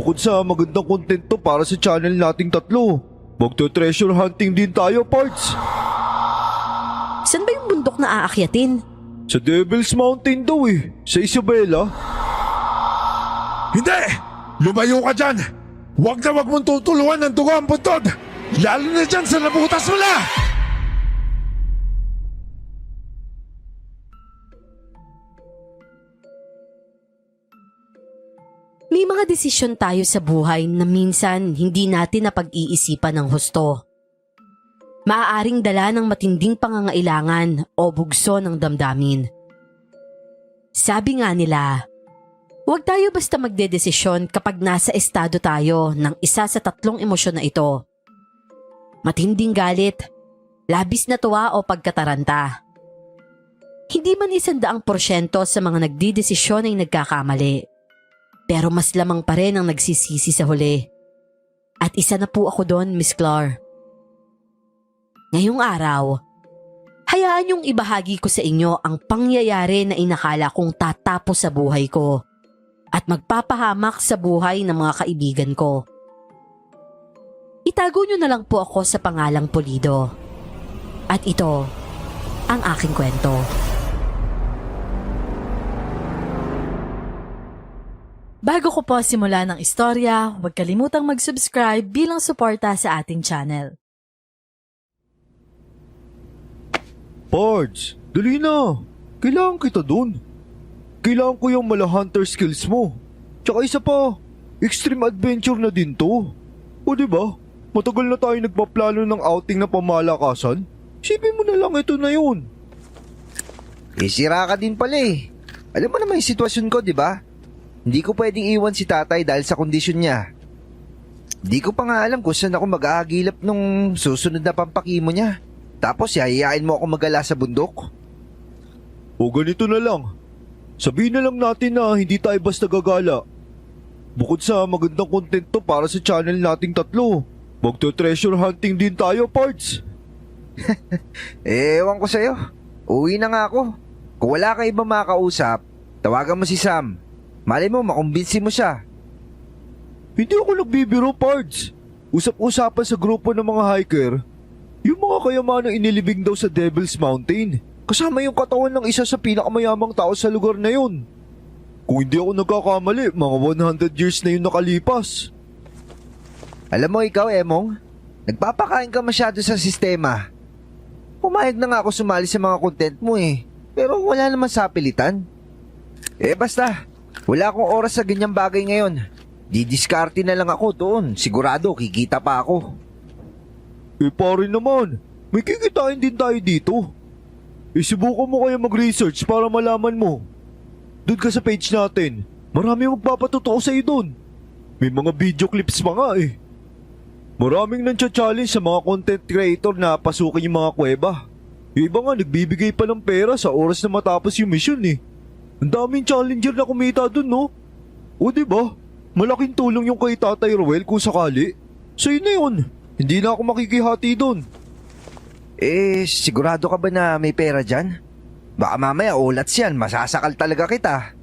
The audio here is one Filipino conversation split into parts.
Bukod sa magandang content to para sa channel nating tatlo, magte-treasure hunting din tayo, Pards. Saan ba yung bundok na aakyatin? Sa Devil's Mountain daw sa Isabela. Hindi! Lumayo ka dyan! Huwag na huwag mong tutuluan ng dugo ang buntod! Lalo na dyan sa nabutas mo na! May mga desisyon tayo sa buhay na minsan hindi natin napag-iisipan ng husto. Maaaring dala ng matinding pangangailangan o bugso ng damdamin. Sabi nga nila, huwag tayo basta magdedesisyon kapag nasa estado tayo ng isa sa tatlong emosyon na ito. Matinding galit, labis na tuwa o pagkataranta. Hindi man 100% sa mga nagdidesisyon ay nagkakamali. Pero mas lamang pa rin ang nagsisisi sa huli. At isa na po ako doon, Miss Clar. Ngayong araw, hayaan niyong ibahagi ko sa inyo ang pangyayari na inakala kong tatapos sa buhay ko at magpapahamak sa buhay ng mga kaibigan ko. Itago niyo na lang po ako sa pangalang Pulido. At ito ang aking kwento. Bago ko po simula ng istorya, huwag kalimutang mag-subscribe bilang suporta sa ating channel. Pards, dali na. Kailangan kita dun. Kailangan ko yung mala hunter skills mo. Tsaka isa pa, extreme adventure na din to. O diba, matagal na tayo nagpaplano ng outing na pamalakasan. Sipin mo na lang ito na yun. Sira ka din pala Alam mo naman yung sitwasyon ko, di ba? Hindi ko pwedeng iwan si tatay dahil sa kondisyon niya. Hindi ko pa nga alam kung saan ako mag-aagilap nung susunod na pampakimo niya. Tapos yayayain mo ako magala sa bundok. O ganito na lang. Sabihin na lang natin na hindi tayo basta gagala. Bukod sa magandang content to para sa channel nating tatlo, magte-treasure hunting din tayo, Pards. Ewan ko sa'yo. Uwi na nga ako. Kung wala ka ibang makausap, tawagan mo si Sam. Malay mo, makumbinsi mo siya. Hindi ako nagbibiro, Pards. Usap-usapan sa grupo ng mga hiker, yung mga kayamanang inilibing daw sa Devil's Mountain, kasama yung katawan ng isa sa pinakamayamang tao sa lugar na yun. Kung hindi ako nagkakamali, mga 100 years na yun nakalipas. Alam mo ikaw, Emong, nagpapakain ka masyado sa sistema. Pumayag na nga ako sumali sa mga content mo pero wala naman sa pilitan. Basta, wala akong oras sa ganyang bagay ngayon. Didiskarte na lang ako doon. Sigurado kikita pa ako. Pare naman, may kikitain din tayo dito. Subukan mo kaya mag-research para malaman mo. Doon ka sa page natin, marami magpapatotoo sa'yo doon. May mga video clips pa nga Maraming nancha-challenge sa mga content creator na pasukin yung mga kuweba. Yung iba nga nagbibigay pa ng pera sa oras na matapos yung mission Ang daming challenger na kumita dun, no? O diba, malaking tulong yung kay Tatay Ruel kung sakali. Sa'yo na yun, hindi na ako makikihati dun. Sigurado ka ba na may pera dyan? Baka mamaya ulats yan, masasakal talaga kita.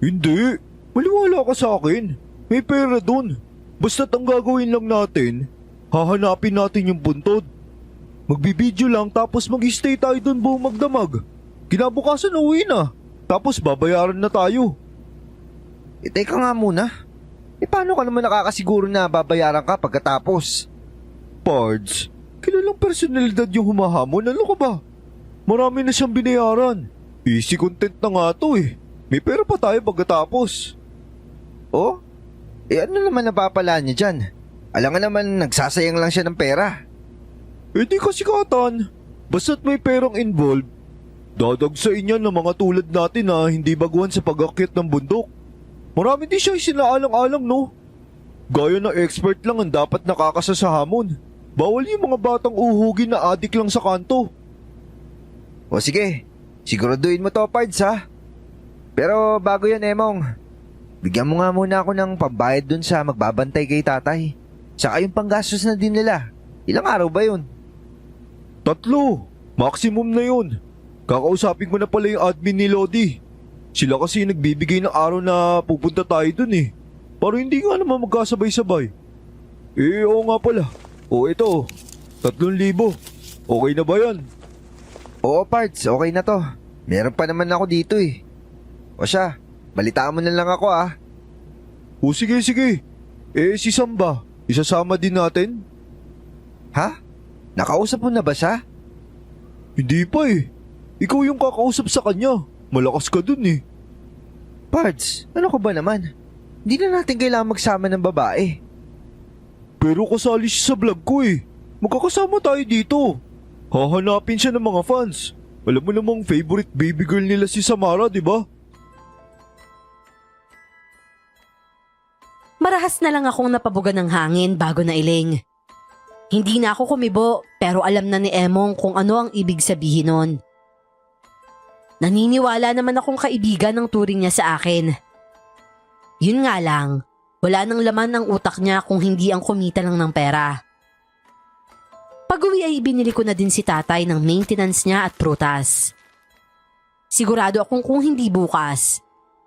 Hindi, maliwala ka sa akin. May pera dun. Basta't ang gagawin lang natin, hahanapin natin yung buntod. Magbibideo lang tapos mag-stay tayo dun buong magdamag. Kinabukasan uwi na. Tapos babayaran na tayo. Teka nga muna. Paano ka naman nakakasiguro na babayaran ka pagkatapos? Pards, kilalang personalidad yung humahamon. Ano ka ba? Marami na siyang binayaran. Easy content na nga to May pera pa tayo pagkatapos. Oh? Ano naman napapala niya dyan? Alam nga naman nagsasayang lang siya ng pera. Di kasikatan. Basta't may perang involved, dadagsain niya ng mga tulad natin na hindi baguhan sa pag-akyat ng bundok. Marami din siyang sinaalang-alang, no? Gaya ng expert lang ang dapat nakakasa sa hamon. Bawal yung mga batang uhugin na adik lang sa kanto. O sige, siguraduhin mo to, Pards ha. Pero bago yan, Emong, bigyan mo nga muna ako ng pambayad dun sa magbabantay kay tatay. Saka yung panggastos na din nila. Ilang araw ba yun? 3. Maximum na yun. Kakausapin ko na pala yung admin ni Lodi. Sila kasi nagbibigay ng araw na pupunta tayo dun Para hindi nga naman magkasabay-sabay. Oo nga pala. O ito, 3,000. Okay na ba yan? Oo, Pards, okay na to. Meron pa naman ako dito eh. O siya, balitaan mo na lang ako ah. O sige, sige. Si Sam ba? Isasama din natin? Ha? Nakausap mo na ba siya? Hindi pa eh. Ikaw yung kakausap sa kanya. Malakas ka dun eh. Pards, ano ka ba naman? Hindi na natin kailangan magsama ng babae. Pero kasali siya sa vlog ko eh. Magkakasama tayo dito. Hahanapin siya ng mga fans. Alam mo namang favorite baby girl nila si Samara, di ba? Marahas na lang akong napabuga ng hangin bago na iling. Hindi na ako kumibo pero alam na ni Emong kung ano ang ibig sabihin nun. Naniniwala naman akong kaibigan ng turing niya sa akin. Yun nga lang, wala nang laman ng utak niya kung hindi ang kumita lang ng pera. Pag-uwi ay binili ko na din si tatay ng maintenance niya at prutas. Sigurado akong kung hindi bukas,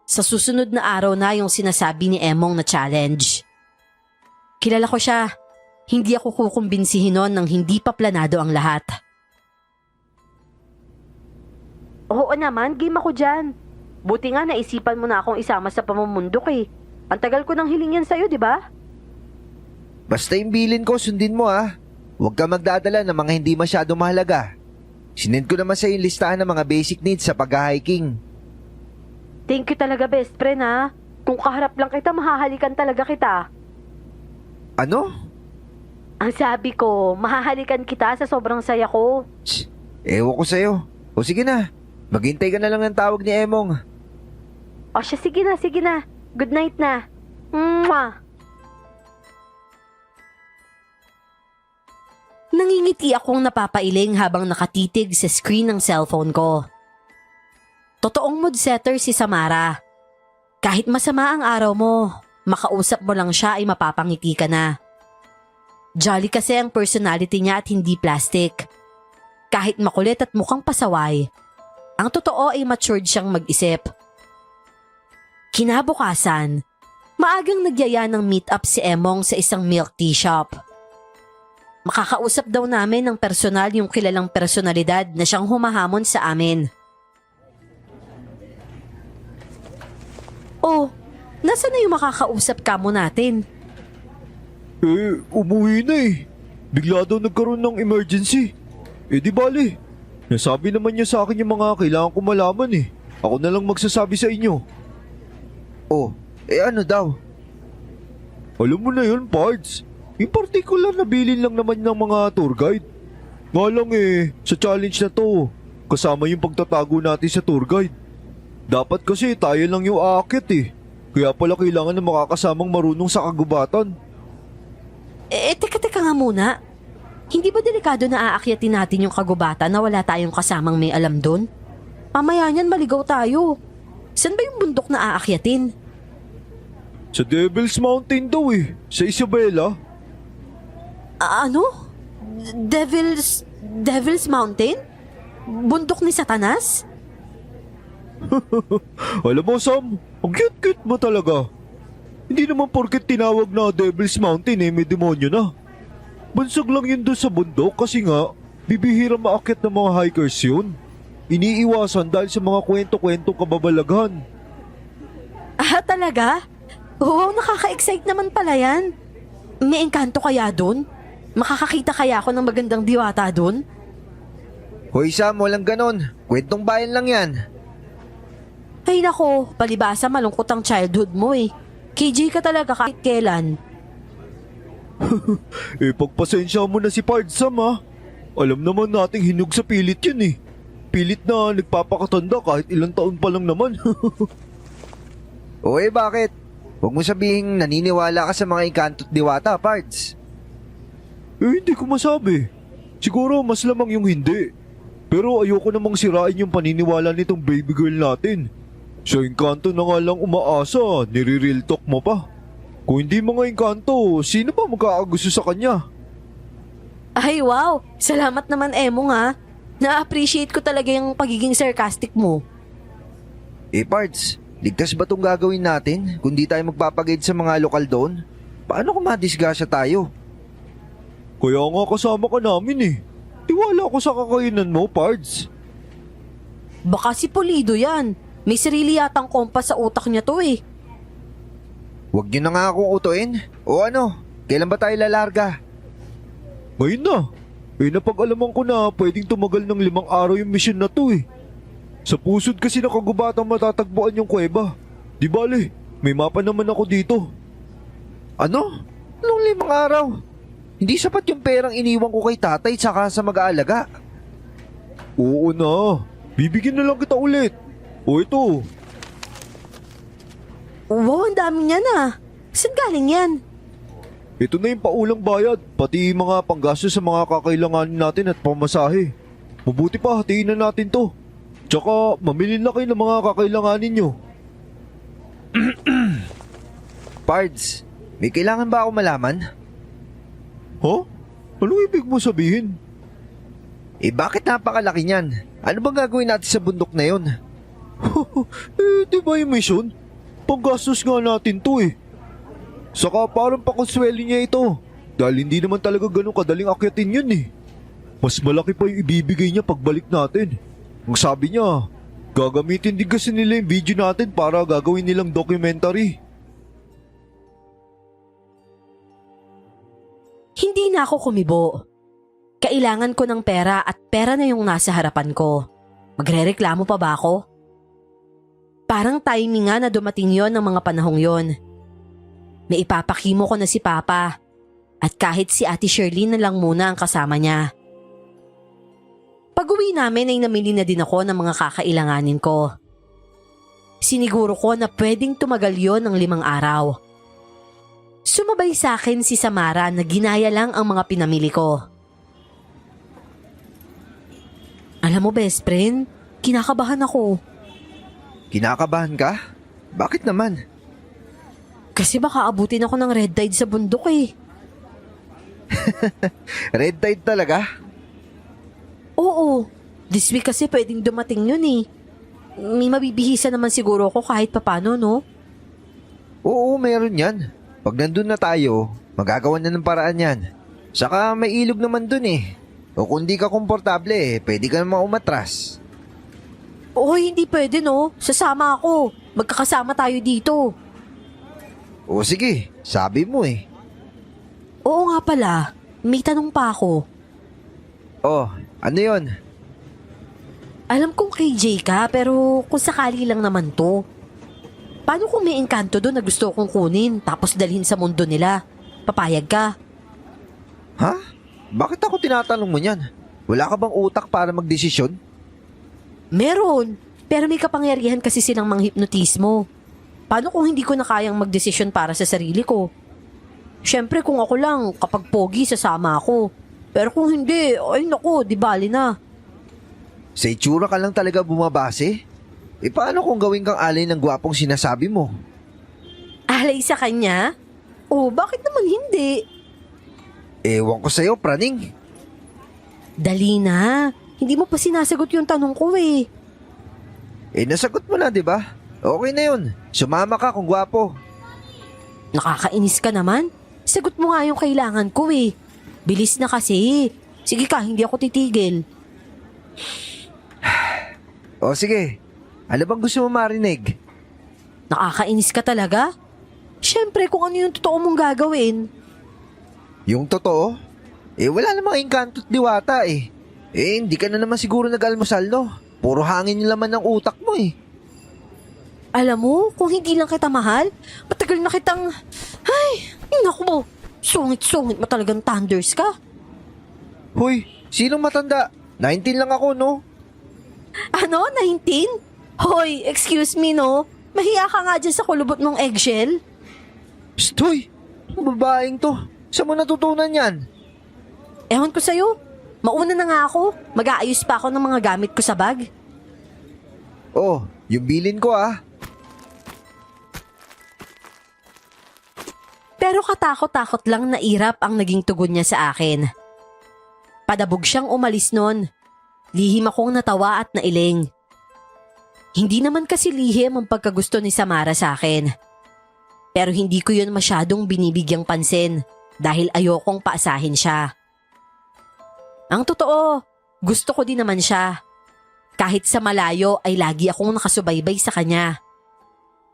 sa susunod na araw na yung sinasabi ni Emong na challenge. Kilala ko siya, hindi ako kukumbinsihin nun nang hindi pa planado ang lahat. Oo naman, game ako dyan. Buti nga naisipan mo na akong isama sa pamumundok eh. Ang tagal ko nang hiling yan sa'yo, di ba? Basta yung bilin ko, sundin mo ah. Huwag ka magdadala ng mga hindi masyado mahalaga. Sinend ko naman sa yung listahan ng mga basic needs sa pag-hiking. Thank you talaga, best friend ha. Kung kaharap lang kita, mahahalikan talaga kita. Ano? Ang sabi ko, mahahalikan kita sa sobrang saya ko. Ewan ko sa'yo. O sige na, maghintay ka na lang ng tawag ni Emong. O siya, sige na. Good night na. Mwah! Nangingiti akong napapailing habang nakatitig sa screen ng cellphone ko. Totoong mood setter si Samara. Kahit masama ang araw mo, makausap mo lang siya ay mapapangiti ka na. Jolly kasi ang personality niya at hindi plastic. Kahit makulit at mukhang pasaway, ang totoo ay matured siyang mag-isip. Kinabukasan, maagang nagyaya ng meet-up si Emong sa isang milk tea shop. Makakausap daw namin ng personal yung kilalang personalidad na siyang humahamon sa amin. Oh, nasa na yung makakausap ka mo natin? Umuwi na eh. Bigla daw nagkaroon ng emergency. Di bali. Nasabi naman niya sa akin yung mga kailangan ko malaman eh. Ako na lang magsasabi sa inyo. Oh, ano daw? Alam mo na yun, Pards. Yung particular na bilin lang naman ng mga tour guide. Nga lang sa challenge na to, kasama yung pagtatago natin sa tour guide. Dapat kasi tayo lang yung aakyat eh. Kaya pala kailangan na makakasamang marunong sa kagubatan. Teka nga muna. Hindi ba delikado na aakyatin natin yung kagubatan na wala tayong kasamang may alam dun? Mamaya niyan maligaw tayo. Saan ba yung bundok na aakyatin? Sa Devil's Mountain daw eh, sa Isabela. Ano? Devil's Mountain? Bundok ni Satanas? Alam mo Sam, ang cute-cute mo talaga. Hindi naman porket tinawag na Devil's Mountain may demonyo na. Bansag lang yun doon sa bundok kasi nga, bibihira maakyat ng mga hikers yun. Iniiwasan dahil sa mga kwento-kwentong kababalaghan. Talaga? Wow, nakaka-excite naman pala yan. May engkanto kaya dun? Makakakita kaya ako ng magandang diwata dun? Hoy Sam, walang ganon. Kwentong bayan lang yan. Ay nako, palibasa malungkot ang childhood mo eh. KJ ka talaga kahit kailan. Pagpasensya mo na si Pard Sam ha. Alam naman nating hinug sa pilit yun eh. Pilit na nagpapakatanda kahit ilang taon pa lang naman. Bakit? Huwag mo sabihing naniniwala ka sa mga engkanto't diwata, Pards. Hindi ko masabi. Siguro mas lamang yung hindi. Pero ayoko namang sirain yung paniniwala nitong baby girl natin. Sa engkanto na nga lang umaasa, nire-real talk mo pa. Kung hindi mga engkanto, sino ba magkakagusto sa kanya? Ay wow, salamat naman Emong ha. Na-appreciate ko talaga yung pagiging sarcastic mo. Pards, Ligtas ba itong gagawin natin kung di tayo magpapagid sa mga lokal doon? Paano kung madisgasya tayo? Kaya nga kasama ka namin eh. Tiwala ko sa kakainan mo, Pards. Baka si Pulido yan. May sarili yatang kompas sa utak niya to eh. Huwag niyo na nga akong utuin. O ano, kailan ba tayo lalarga? Ngayon na. Napag-alaman ko na pwedeng tumagal ng 5 araw yung mission na to eh. Sa pusod kasi nakagubatang matatagpuan yung kuweba. Di bale, may mapa naman ako dito. Ano? Anong 5 araw? Hindi sapat yung perang iniwan ko kay tatay tsaka sa mag-aalaga. Oo na. Bibigyan na lang kita ulit. O ito. Wow, ang dami niya na. Saan galing yan? Ito na yung paulang bayad. Pati mga panggastos sa mga kakailanganin natin at pamasahe. Mabuti pa, hatiin na natin to. Tsaka, mamili na kayo ng mga kakailanganin nyo. Pards, may kailangan ba ako malaman? Ha? Anong ibig mo sabihin? Bakit napakalaki niyan? Ano bang gagawin natin sa bundok na yun? Di ba yung mission? Panggastos nga natin to eh. Saka parang pakonsweli niya ito. Dahil hindi naman talaga ganun kadaling akyatin yun eh. Mas malaki pa yung ibibigay niya pagbalik natin. Ang sabi niya, gagamitin din kasi nila yung video natin para gagawin nilang documentary. Hindi na ako kumibo. Kailangan ko ng pera at pera na yung nasa harapan ko. Magrereklamo pa ba ako? Parang timing nga na dumating yon ng mga panahong yon. May ipapakimo ko na si Papa at kahit si Ate Shirley na lang muna ang kasama niya. Pag-uwi namin ay namili na din ako ng mga kakailanganin ko. Siniguro ko na pwedeng tumagal yon ng 5 araw. Sumabay sa akin si Samara na ginaya lang ang mga pinamili ko. Alam mo best friend, kinakabahan ako. Kinakabahan ka? Bakit naman? Kasi baka abutin ako ng red tide sa bundok eh. Red tide talaga? Oo, this week kasi pwedeng dumating yun eh. May mabibihisa naman siguro ako kahit papano, no? Oo, meron yan. Pag nandun na tayo, magagawa na ng paraan yan. Saka may ilog naman dun eh. O kung di ka komportable, pwede ka naman umatras. Oo, hindi pwede no. Sasama ako. Magkakasama tayo dito. O sige, sabi mo eh. Oo nga pala, may tanong pa ako. Oh, ano yon? Alam kong KJ ka pero kung sakali lang naman to. Paano kung may engkanto doon na gusto kong kunin tapos dalhin sa mundo nila? Papayag ka? Ha? Bakit ako tinatanong mo yan? Wala ka bang utak para magdesisyon? Meron, pero may kapangyarihan kasi silang manghipnotismo. Paano kung hindi ko na kayang magdesisyon para sa sarili ko? Siyempre kung ako lang, kapag pogi sasama ako. Pero kung hindi, ay naku, di bali na. Sa itsura ka lang talaga bumabase? Paano kung gawin kang alay ng gwapong sinasabi mo? Alay sa kanya? Oh, bakit naman hindi? Ewan ko sa'yo, praning. Dali na, hindi mo pa sinasagot yung tanong ko eh. Nasagot mo na, di ba? Okay na yun. Sumama ka kung gwapo. Nakakainis ka naman. Sagot mo nga yung kailangan ko eh. Bilis na kasi. Sige ka, hindi ako titigil. O sige, ano bang gusto mo marinig? Nakakainis ka talaga? Siyempre kung ano yung totoo mong gagawin. Yung totoo? Wala namang engkanto't diwata eh. Hindi ka na naman siguro nag-almusal no? Puro hangin yung laman ng utak mo eh. Alam mo, kung hindi lang kita mahal, matagal na kitang... Ay, naku mo. Sungit-sungit mo talagang thunders ka. Hoy, sinong matanda? 19 lang ako no? Ano, 19? Hoy, excuse me no? Mahiya ka nga dyan sa kulubot mong eggshell. Psst, hoy! Ang babaeng to. Saan mo natutunan yan? Ewan ko sa'yo. Mauna na nga ako. Mag-aayos pa ako ng mga gamit ko sa bag. Oh, yung bilin ko ah. Pero katakot-takot lang na irap ang naging tugon niya sa akin. Padabog siyang umalis nun. Lihim akong natawa at nailing. Hindi naman kasi lihim ang pagkagusto ni Samara sa akin. Pero hindi ko yun masyadong binibigyang pansin dahil ayokong paasahin siya. Ang totoo, gusto ko din naman siya. Kahit sa malayo ay lagi akong nakasubaybay sa kanya.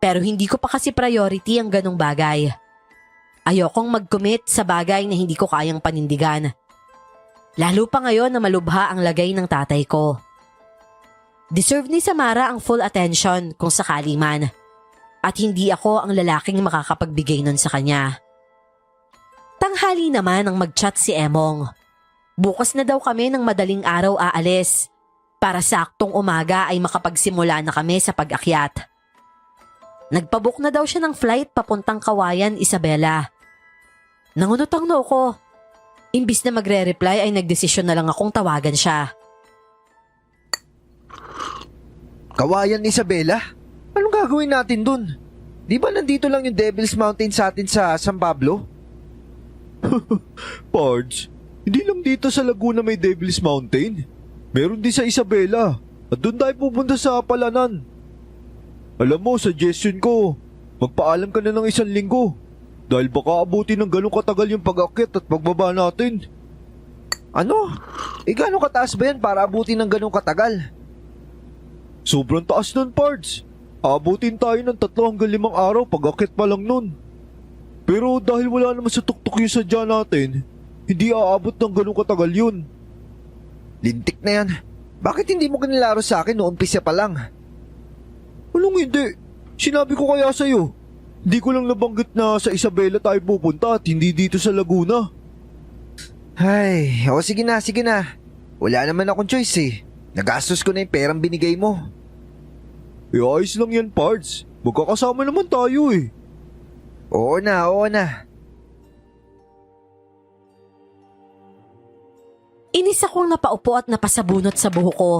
Pero hindi ko pa kasi priority ang ganong bagay. Ayokong mag-commit sa bagay na hindi ko kayang panindigan. Lalo pa ngayon na malubha ang lagay ng tatay ko. Deserve ni Samara ang full attention kung sakali man. At hindi ako ang lalaking makakapagbigay nun sa kanya. Tanghali naman ang mag-chat si Emong. Bukas na daw kami ng madaling araw aalis. Para saktong umaga ay makapagsimula na kami sa pag-akyat. Nagpabook na daw siya ng flight papuntang Kawayan, Isabela. Nangunot ang noo ko. Imbis na magre-reply ay nagdesisyon na lang akong tawagan siya. Kawayan, Isabela? Anong gagawin natin dun? Di ba nandito lang yung Devil's Mountain sa atin sa San Pablo? Pards, hindi lang dito sa Laguna may Devil's Mountain. Meron din sa Isabela. At doon tayo pupunta sa Palanan. Alam mo, suggestion ko, magpaalam ka na ng 1 linggo. Dahil baka abutin ng ganong katagal yung pag-akyat at pagbaba natin. Ano? Gano'ng kataas ba yan para abutin ng ganong katagal? Sobrang taas nun, Pards. Abutin tayo ng 3 hanggang 5 araw pag-akyat pa lang nun. Pero dahil wala naman sa tuktok yung sadya natin, hindi aabot ng ganong katagal yun. Lintik na yan. Bakit hindi mo kinilaro sa akin noong umpisa pa lang? Anong hindi? Sinabi ko kaya sa'yo. Hindi ko lang nabanggit na sa Isabela tayo pupunta at hindi dito sa Laguna. Ay, sige na, sige na. Wala naman akong choice eh. Nagastos ko na yung perang binigay mo. Ayos lang yan, Pards. Magkakasama naman tayo eh. Oo na, oo na. Inis akong napaupo at napasabunot sa buhok ko.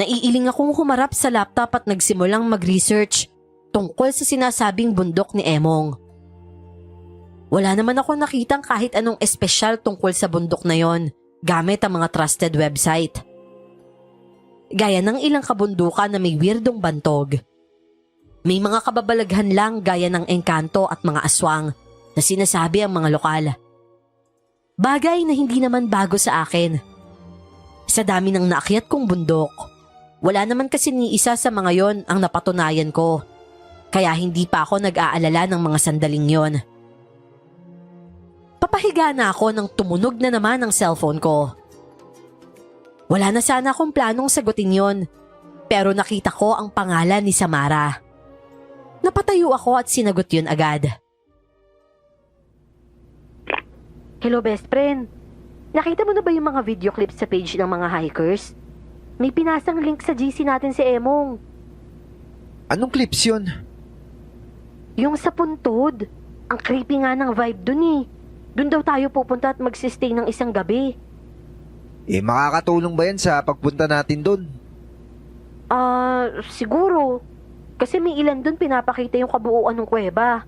Naiiling akong humarap sa laptop at nagsimulang mag-research tungkol sa sinasabing bundok ni Emong. Wala naman ako nakitang kahit anong espesyal tungkol sa bundok na yon gamit ang mga trusted website. Gaya ng ilang kabundukan na may weirdong bantog. May mga kababalaghan lang gaya ng engkanto at mga aswang na sinasabi ang mga lokal. Bagay na hindi naman bago sa akin. Sa dami ng naakyat kong bundok, wala naman kasi ni isa sa mga yon ang napatunayan ko. Kaya hindi pa ako nag-aalala ng mga sandaling yon. Papahiga na ako nang tumunog na naman ang cellphone ko. Wala na sana akong planong sagutin yon, pero nakita ko ang pangalan ni Samara. Napatayo ako at sinagot yun agad. Hello best friend, nakita mo na ba yung mga video clips sa page ng mga hikers? May pinasang link sa GC natin si Emong. Anong clips yun? Yung sa puntod. Ang creepy nga ng vibe dun eh. Dun daw tayo pupunta at magsistay ng 1 gabi. Makakatulong ba yan sa pagpunta natin dun? Siguro. Kasi may ilan dun pinapakita yung kabuuan ng kuweba.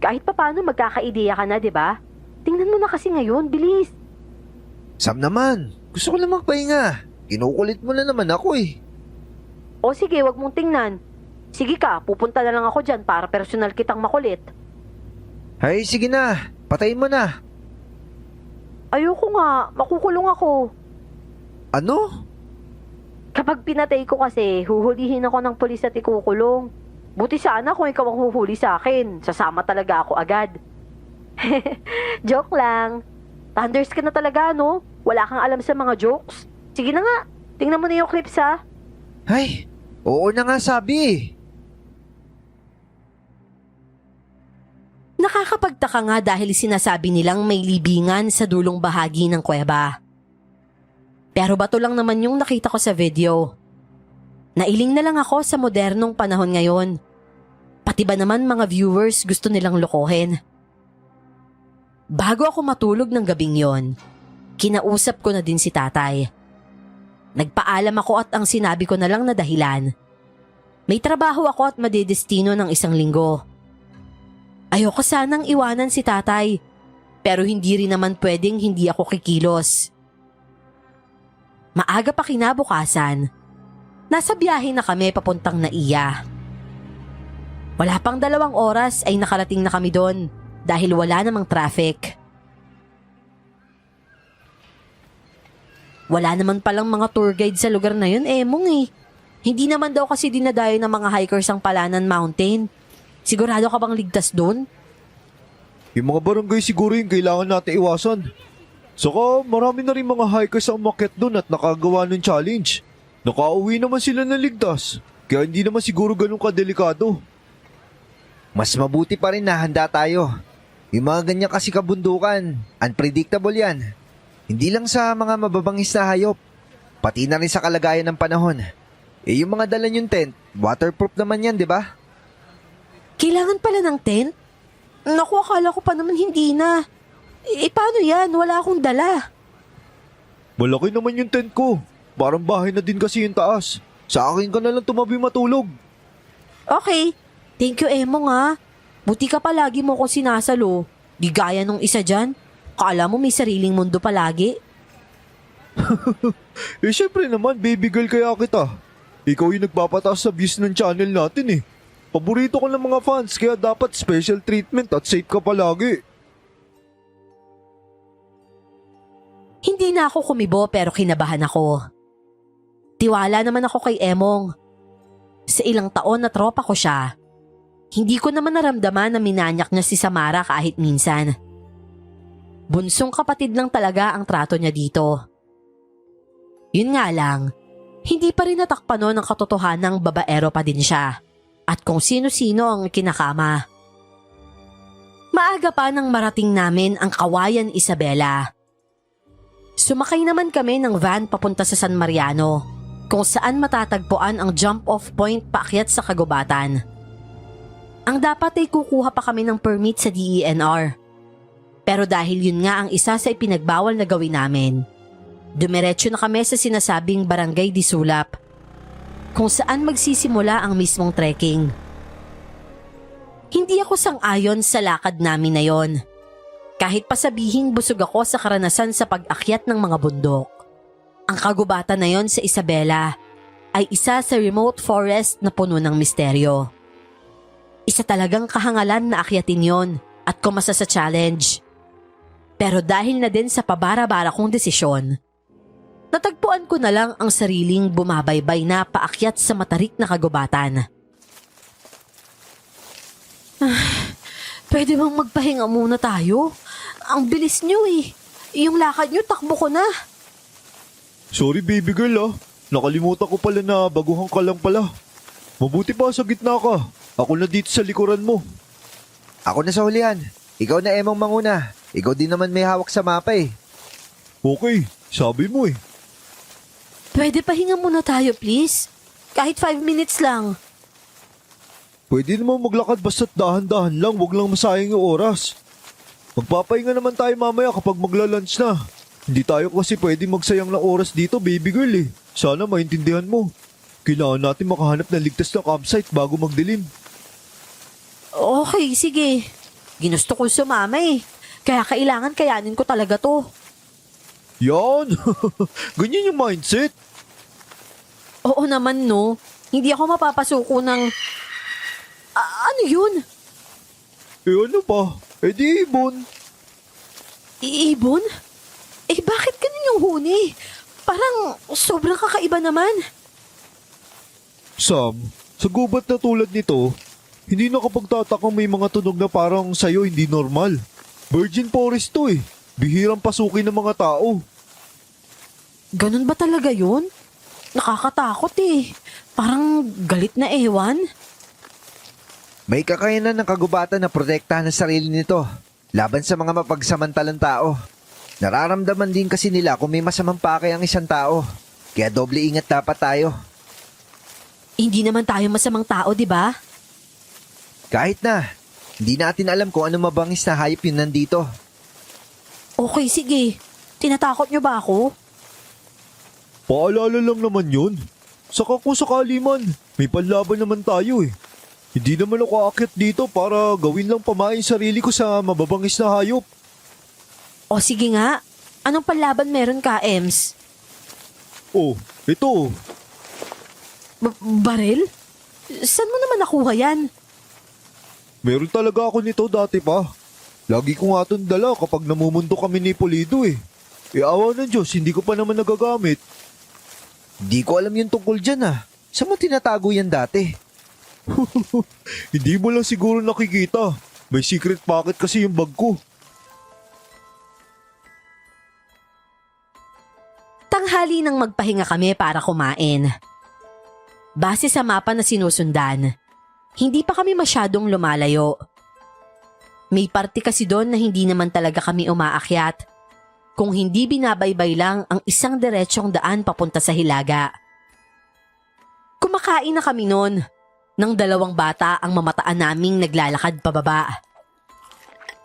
Kahit papaano magkakaideya ka na, di ba? Tingnan mo na kasi ngayon, bilis. Sam naman, gusto ko lang magpahinga. Kinukulit mo na naman ako eh. O sige, wag mong tingnan. Sige ka, pupunta na lang ako dyan para personal kitang makulit. Ay, sige na. Patayin mo na. Ayoko nga, makukulong ako. Ano? Kapag pinatay ko kasi, huhulihin ako ng pulis at ikukulong. Buti sana kung ikaw ang huhuli sa akin. Sasama talaga ako agad. Joke lang. Thunders ka na talaga, no? Wala kang alam sa mga jokes. Sige na nga, tingnan mo na yung clips ha. Ay, oo na nga sabi eh. Nakakapagtaka nga dahil sinasabi nilang may libingan sa dulong bahagi ng kuweba. Pero bato lang naman yung nakita ko sa video. Nailing na lang ako sa modernong panahon ngayon. Pati ba naman mga viewers gusto nilang lokohin? Bago ako matulog ng gabing yon, kinausap ko na din si tatay. Nagpaalam ako at ang sinabi ko na lang na dahilan. May trabaho ako at madidestino ng 1 linggo. Ayoko sanang iwanan si tatay, pero hindi rin naman pwedeng hindi ako kikilos. Maaga pa kinabukasan, Nasa biyahe na kami papuntang Naiya. Wala pang 2 oras ay nakarating na kami doon dahil wala namang traffic. Wala naman palang mga tour guide sa lugar na yun, Emong eh. Hindi naman daw kasi dinadayo ng mga hikers ang Palanan Mountain. Sigurado ka bang ligtas doon? Yung mga barangay siguro yung kailangan natin iwasan. Saka marami na rin mga hikers ang umakyat doon at nakagawa ng challenge. Nakauwi naman sila ng ligtas, kaya hindi naman siguro ganun kadelikado. Mas mabuti pa rin na handa tayo. Yung mga ganyan kasi kabundukan, unpredictable yan. Hindi lang sa mga mababangis na hayop, pati na rin sa kalagayan ng panahon. Eh yung mga dala yung tent, waterproof naman yan, di ba? Kailangan pala ng tent? Naku, akala ko pa naman hindi na. Paano yan? Wala akong dala. Malaki naman yung tent ko. Parang bahay na din kasi yung taas. Sa akin ka na lang tumabi matulog. Okay. Thank you, Emong ha. Buti ka palagi mo ko sinasalo. Di gaya nung isa dyan. Kala mo may sariling mundo palagi. Syempre naman, baby girl kaya kita. Ikaw yung nagpapataas sa views ng channel natin eh. Paborito ko ng mga fans kaya dapat special treatment at safe ka palagi. Hindi na ako kumibo pero kinabahan ako. Tiwala naman ako kay Emong. Sa ilang taon na tropa ko siya, hindi ko naman naramdaman na minanyak niya si Samara kahit minsan. Bunsong kapatid lang talaga ang trato niya dito. Yun nga lang, hindi pa rin natakpan noon ang katotohanang babaero pa din siya at kung sino-sino ang kinakama. Maaga pa nang marating namin ang Kawayan Isabela. Sumakay naman kami ng van papunta sa San Mariano kung saan matatagpuan ang jump-off point paakyat sa kagubatan. Ang dapat ay kukuha pa kami ng permit sa DENR. Pero dahil yun nga ang isa sa ipinagbawal na gawin namin, dumiretso na kami sa sinasabing Barangay di Sulap, kung saan magsisimula ang mismong trekking. Hindi ako sang-ayon sa lakad namin na yon. Kahit pa sabihing busog ako sa karanasan sa pag-akyat ng mga bundok. Ang kagubatan na yon sa Isabela ay isa sa remote forest na puno ng misteryo. Isa talagang kahangalan na akyatin yon at kumasa sa challenge. Pero dahil na din sa pabara-bara kong desisyon, natagpuan ko na lang ang sariling bumabaybay na paakyat sa matarik na kagubatan. Pwede bang magpahinga muna tayo? Ang bilis nyo eh. Yung lakad nyo, takbo ko na. Sorry baby girl ah. Nakalimutan ko pala na baguhan ka lang pala. Mabuti pa sa gitna ka. Ako na dito sa likuran mo. Ako na sa hulihan. Ikaw na Emong manguna. Ikaw din naman may hawak sa mapa eh. Okay, sabi mo eh. Pwede pahinga muna tayo please. Kahit 5 minutes lang. Pwede naman maglakad basta't dahan-dahan lang, wag lang masayang yung oras. Magpapahinga naman tayo mamaya kapag magla-lunch na. Hindi tayo kasi pwede magsayang ng oras dito, baby girl eh. Sana maintindihan mo. Kailangan natin makahanap ng ligtas na campsite bago magdilim. Okay, sige. Ginusto ko sumama eh. Kaya kailangan kayanin ko talaga to. Yan! Ganyan yung mindset. Oo naman no. Hindi ako mapapasuko ng... ano yun? Ano pa? Di ibon. Ibon? Bakit ganun yung huni? Parang sobrang kakaiba naman. Sam, sa gubat na tulad nito, hindi nakapagtatakang may mga tunog na parang sayo hindi normal. Virgin forest to eh. Bihirang pasukin ng mga tao. Ganun ba talaga yun? Nakakatakot eh. Parang galit na ewan. May kakayanan ng kagubatan na protektahan ang sarili nito laban sa mga mapagsamantalang tao. Nararamdaman din kasi nila kung may masamang pakay ang isang tao. Kaya doble ingat dapat tayo. Hindi naman tayo masamang tao, di ba? Kahit na, hindi natin alam kung ano mabangis na hayop yun nandito. Okay, sige. Tinatakot nyo ba ako? Paalala lang naman yun. Saka kung sakali man, may panlaban naman tayo eh. Hindi naman ako aakyat dito para gawin lang pamain sarili ko sa mababangis na hayop. O sige nga. Anong panlaban meron ka, Ems? Oh, ito. Baril? Saan mo naman nakuha yan? Meron talaga ako nito dati pa. Lagi ko nga itong dala kapag namumundo kami ni Pulido eh. Awa ng Diyos, hindi ko pa naman nagagamit. Di ko alam yung tungkol dyan ah. Saan mo tinatago yan dati? Hindi mo lang siguro nakikita. May secret pocket kasi yung bag ko. Tanghali nang magpahinga kami para kumain. Base sa mapa na sinusundan, hindi pa kami masyadong lumalayo. May parte kasi doon na hindi naman talaga kami umaakyat, kung hindi binabaybay lang ang isang diretsong daan papunta sa Hilaga. Kumakain na kami noon nang dalawang bata ang mamataan naming naglalakad pababa.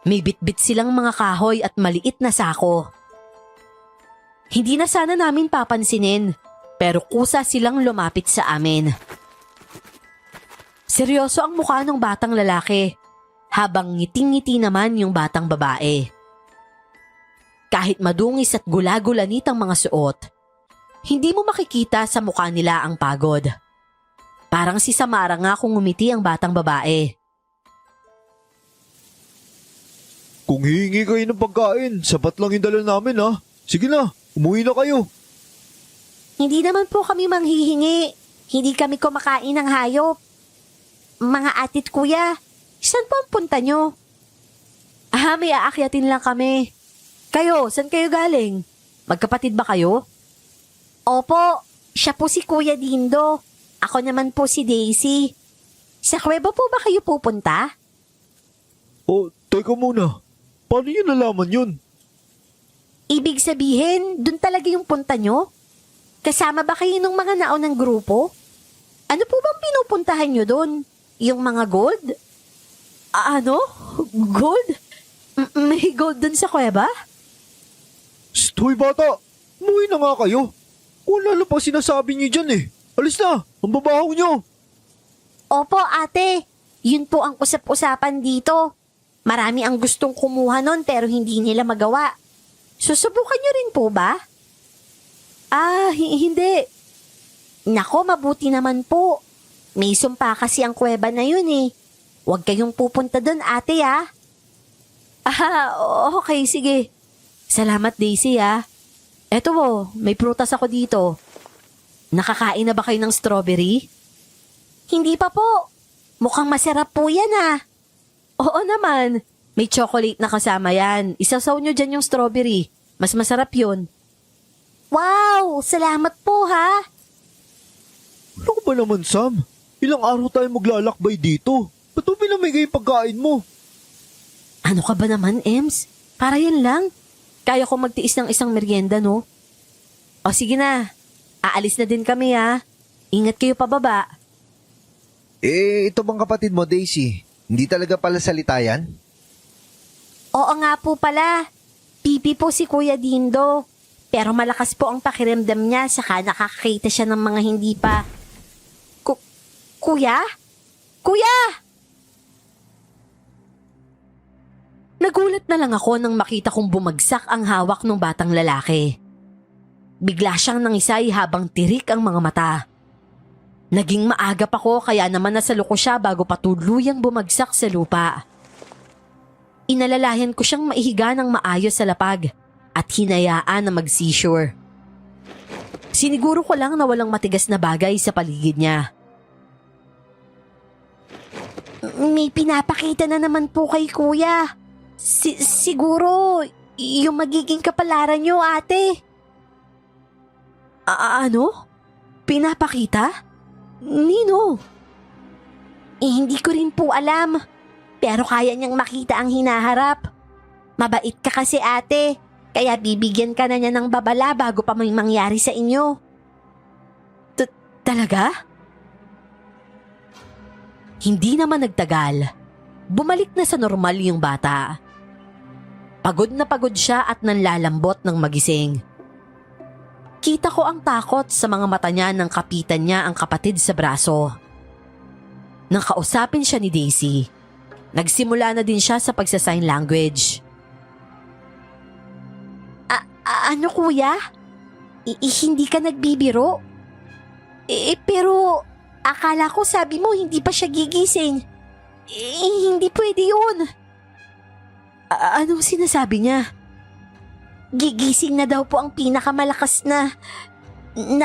May bitbit silang mga kahoy at maliit na sako. Hindi na sana namin papansinin, pero kusa silang lumapit sa amin. Seryoso ang mukha ng batang lalaki, habang ngiting-ngiti naman yung batang babae. Kahit madungis at gula-gulanit ang mga suot, hindi mo makikita sa mukha nila ang pagod. Parang si Samara nga kung ngumiti ang batang babae. Kung hihingi kayo ng pagkain, sapat lang yung dala namin ha. Sige na, umuwi na kayo. Hindi naman po kami manghihingi. Hindi kami kumakain ng hayop. Mga atit kuya, saan po ang punta nyo? May aakyatin lang kami. Kayo, saan kayo galing? Magkapatid ba kayo? Opo, siya po si Kuya Dindo. Ako naman po si Daisy. Sa kuweba po ba kayo pupunta? Oh, teka muna. Paano nyo nalaman yun? Ibig sabihin, dun talaga yung punta nyo? Kasama ba kayo ng mga naunang grupo? Ano po bang pinupuntahan nyo dun? Yung mga gold? Ano? Gold? May gold dun sa kuweba? Stoy bata, umuwi na nga kayo. Kung lalo pa sinasabi nyo dyan eh. Alis na, ang babaho nyo. Opo ate, yun po ang usap-usapan dito. Marami ang gustong kumuha nun pero hindi nila magawa. Susubukan nyo rin po ba? Hindi. Nako, mabuti naman po. May sumpa kasi ang kuweba na yun eh. Huwag kayong pupunta dun ate ah. Okay, sige. Salamat Daisy ah. Eto may prutas ako dito. Nakakain na ba kayo ng strawberry? Hindi pa po. Mukhang masarap po yan ah. Oo naman. May chocolate na kasama yan. Isasaw nyo dyan yung strawberry. Mas masarap yun. Wow! Salamat po ha! Ano ka ba naman Sam? Ilang araw tayo maglalakbay dito. Ba't mo pinamigay yung pagkain mo? Ano ka ba naman, Ems? Para yan lang. Kaya ko magtiis ng isang merienda, no? O sige na. Aalis na din kami ha. Ingat kayo pababa. Ito bang kapatid mo, Daisy? Hindi talaga pala salita yan? Oo nga po pala. Pipi po si Kuya Dindo. Pero malakas po ang pakiramdam niya saka nakakakita siya ng mga hindi pa. Kuya? Kuya! Nagulat na lang ako nang makita kong bumagsak ang hawak ng batang lalaki. Bigla siyang nangisay habang tirik ang mga mata. Naging maagap ako kaya naman nasalo ko siya bago pa tuluyang bumagsak sa lupa. Inalalayan ko siyang maihiga ng maayos sa lapag at hinayaan na mag-seizure. Siniguro ko lang na walang matigas na bagay sa paligid niya. May pinapakita na naman po kay kuya. Siguro yung magiging kapalaran niyo ate. Ano? Pinapakita? Nino? Hindi ko rin po alam. Pero kaya niyang makita ang hinaharap. Mabait ka kasi ate. Kaya bibigyan ka na niya ng babala bago pa may mangyari sa inyo. Talaga? Hindi naman nagtagal. Bumalik na sa normal yung bata. Pagod na pagod siya at nanlalambot ng magising. Kita ko ang takot sa mga mata niya nang kapitan niya ang kapatid sa braso. Nang kausapin siya ni Daisy, nagsimula na din siya sa pagsa-sign language. Ano kuya? Hindi ka nagbibiro? Pero Akala ko sabi mo hindi pa siya gigising. Hindi pwede yun. Anong sinasabi niya? Gigising na daw po ang pinakamalakas na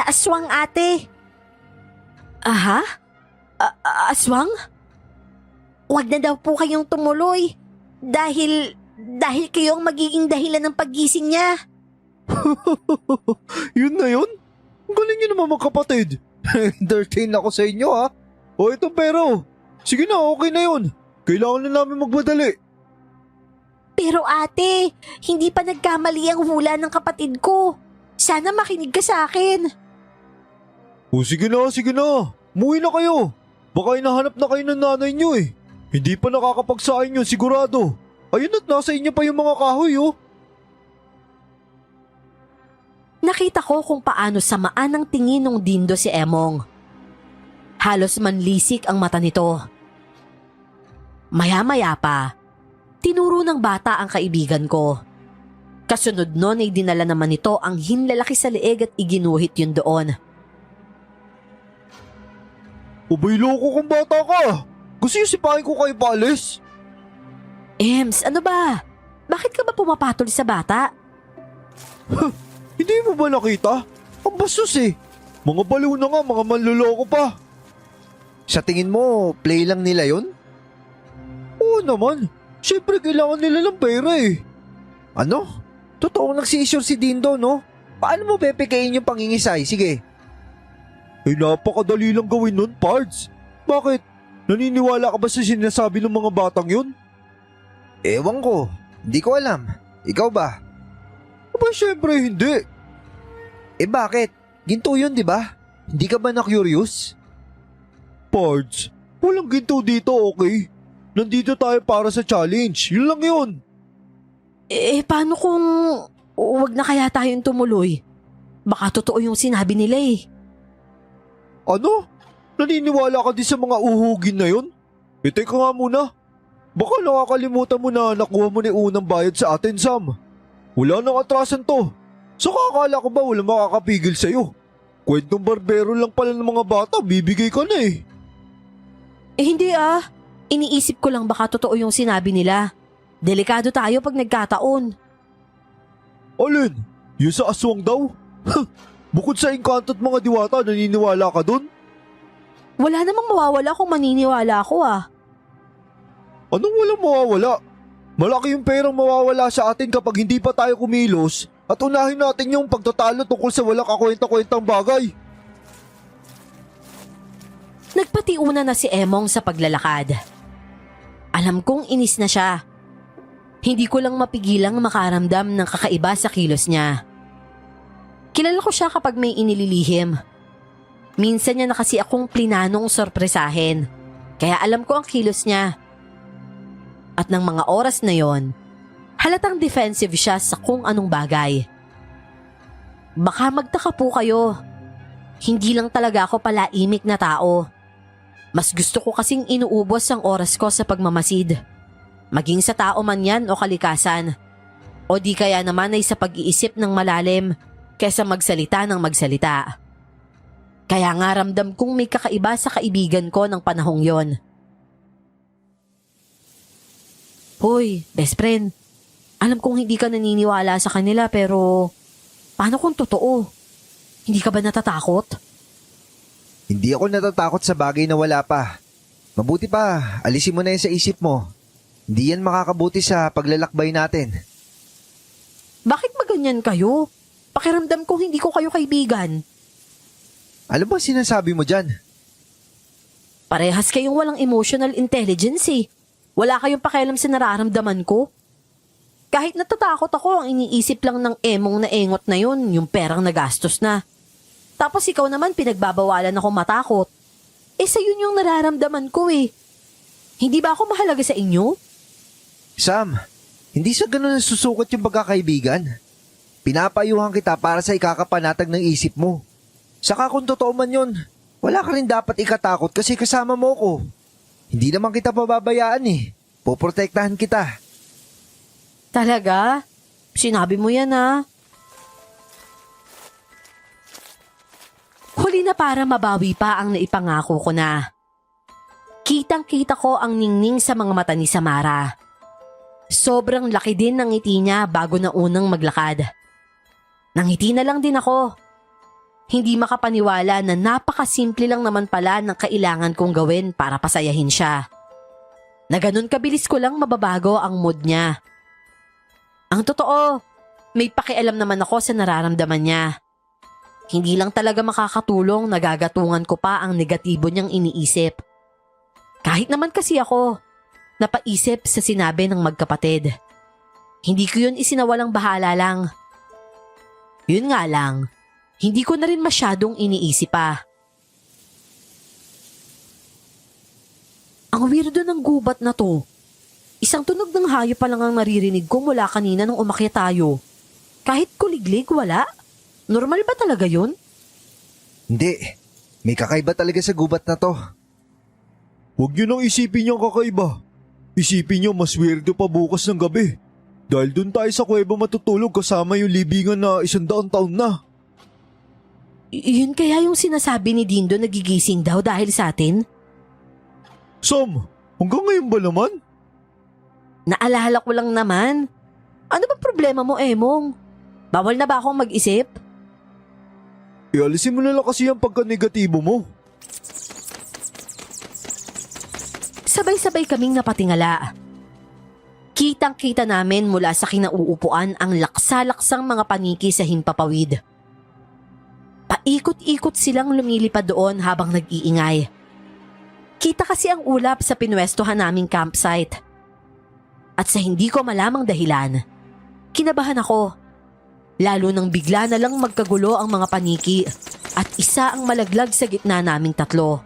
aswang, ate. Aha? Aswang? Huwag na daw po kayong tumuloy. Dahil kayo ang magiging dahilan ng paggising niya. Yun na yun? Ang galing nyo naman mga kapatid. Entertain ako sa inyo ha. O ito pero. Sige na, okay na yun. Kailangan na namin magmadali. Pero ate, hindi pa nagkamali ang hula ng kapatid ko. Sana makinig ka sa akin. O sige na, sige na. Umuwi na kayo. Baka hinahanap na kayo ng nanay nyo eh. Hindi pa nakakapagsain yun sigurado. Ayun at nasa inyo pa yung mga kahoy oh. Nakita ko kung paano samaan ang tingin ng Dindo si Emong. Halos manlisik ang mata nito. Maya-maya pa, tinuro ng bata ang kaibigan ko. Kasunod nun ay dinala naman nito ang hinlalaki sa leeg at iginuhit yun doon. Ubay loko kung bata ka. Gusto yung sipahin ko kayo paalis? Ems, ano ba? Bakit ka ba pumapatol sa bata? Hindi mo ba nakita? Ang bastos eh. Mga baliw na nga, mga manluloko pa. Sa tingin mo, play lang nila yun? Oo naman. Siyempre kailangan nila ng pera eh. Ano? Totoong nagsisure si Dindo, no? Paano mo pepekain yung pangingisay? Sige. Eh napakadali lang gawin nun, Pards. Bakit? Naniniwala ka ba sa sinasabi ng mga batang yun? Ewan ko. Hindi ko alam. Ikaw ba? Aba siyempre hindi. Eh bakit? Ginto yun, di ba? Hindi ka ba na-curious? Pards, walang ginto dito, okay? Nandito tayo para sa challenge. Yun lang yun. Paano kung wag na kaya tayong tumuloy? Baka totoo yung sinabi nila eh. Ano? Naniniwala ka din sa mga uhugin na yun? Eh teka nga muna. Baka nakakalimutan mo na nakuha mo na unang bayad sa atin, Sam. Wala nang atrasan to. Saka akala ko ba wala makakapigil sa'yo? Kwentong barbero lang pala ng mga bata, bibigay ka na eh. Hindi ah. Iniisip ko lang baka totoo yung sinabi nila. Delikado tayo pag nagkataon. Alin? Yung sa aswang daw? Bukod sa engkanto at mga diwata, naniniwala ka dun? Wala namang mawawala kung maniniwala ako ah. Anong walang mawawala? Malaki yung perang mawawala sa atin kapag hindi pa tayo kumilos at unahin natin yung pagtatalo tungkol sa walang kakwenta-kwentang bagay. Nagpatiuna na si Emong sa paglalakad. Alam kong inis na siya. Hindi ko lang mapigilang makaramdam ng kakaiba sa kilos niya. Kilala ko siya kapag may inililihim. Minsan niya na kasi akong plinanong sorpresahin. Kaya alam ko ang kilos niya. At ng mga oras na yon, halatang defensive siya sa kung anong bagay. Baka magtaka po kayo. Hindi lang talaga ako palaimik na tao. Mas gusto ko kasing inuubos ang oras ko sa pagmamasid. Maging sa tao man yan o kalikasan. O di kaya naman ay sa pag-iisip ng malalim kaysa magsalita ng magsalita. Kaya nga ramdam kong may kakaiba sa kaibigan ko ng panahong yon. Hoy, best friend. Alam kong hindi ka naniniwala sa kanila pero paano kung totoo? Hindi ka ba natatakot? Hindi ako natatakot sa bagay na wala pa. Mabuti pa, alisin mo na yan sa isip mo. Hindi yan makakabuti sa paglalakbay natin. Bakit ba ganyan kayo? Pakiramdam ko hindi ko kayo kaibigan. Ano ba sinasabi mo dyan? Parehas kayong walang emotional intelligence eh. Wala kayong pakialam sa nararamdaman ko. Kahit natatakot ako, ang iniisip lang ng Emong na engot na yun, yung perang nagastos na. Tapos ikaw naman pinagbabawalan ako matakot. Sa yun yung nararamdaman ko eh. Hindi ba ako mahalaga sa inyo? Sam, hindi sa ganun nasusukot yung pagkakaibigan. Pinapayuhan kita para sa ikakapanatag ng isip mo. Saka kung totoo man yun, wala ka rin dapat ikatakot kasi kasama mo ko. Hindi naman kita pababayaan eh. Poprotektahan kita. Talaga? Sinabi mo yan ah. Hala, Huli na para mabawi pa ang naipangako ko na. Kitang-kita ko ang ningning sa mga mata ni Samara. Sobrang laki din ng ngiti niya bago na unang maglakad. Nangiti na lang din ako. Hindi makapaniwala na napakasimple lang naman pala ng kailangan kong gawin para pasayahin siya. Na ganun kabilis ko lang mababago ang mood niya. Ang totoo, may pakialam naman ako sa nararamdaman niya. Hindi lang talaga makakatulong na gagatungan ko pa ang negatibo niyang iniisip. Kahit naman kasi ako, napaisip sa sinabi ng magkapatid. Hindi ko yun isinawalang bahala lang. Yun nga lang, hindi ko na rin masyadong iniisip pa. Ang weirdo ng gubat na to. Isang tunog ng hayop pa lang ang naririnig ko mula kanina nung umakyat tayo. Kahit kuliglig, wala. Normal ba talaga yun? Hindi. May kakaiba talaga sa gubat na to. Huwag niyo nang isipin niyang kakaiba. Isipin niyo mas weirdo pa bukas ng gabi. Dahil dun tayo sa kuweba matutulog kasama yung libingan na 100 taon na. Yun kaya yung sinasabi ni Dindo nagigising daw dahil sa atin? Sam, hanggang ngayon ba naman? Naalala ko lang naman. Ano ba problema mo, Emong? Bawal na ba akong mag-isip? Ialisin mo na lang kasi ang pagka-negatibo mo. Sabay-sabay kaming napatingala. Kitang-kita namin mula sa kinauupuan ang laksa-laksang mga paniki sa himpapawid. Paikot-ikot silang lumilipad doon habang nag-iingay. Kita kasi ang ulap sa pinwestohan naming campsite. At sa hindi ko malamang dahilan, kinabahan ako. Lalo nang bigla na lang magkagulo ang mga paniki at isa ang malaglag sa gitna naming tatlo.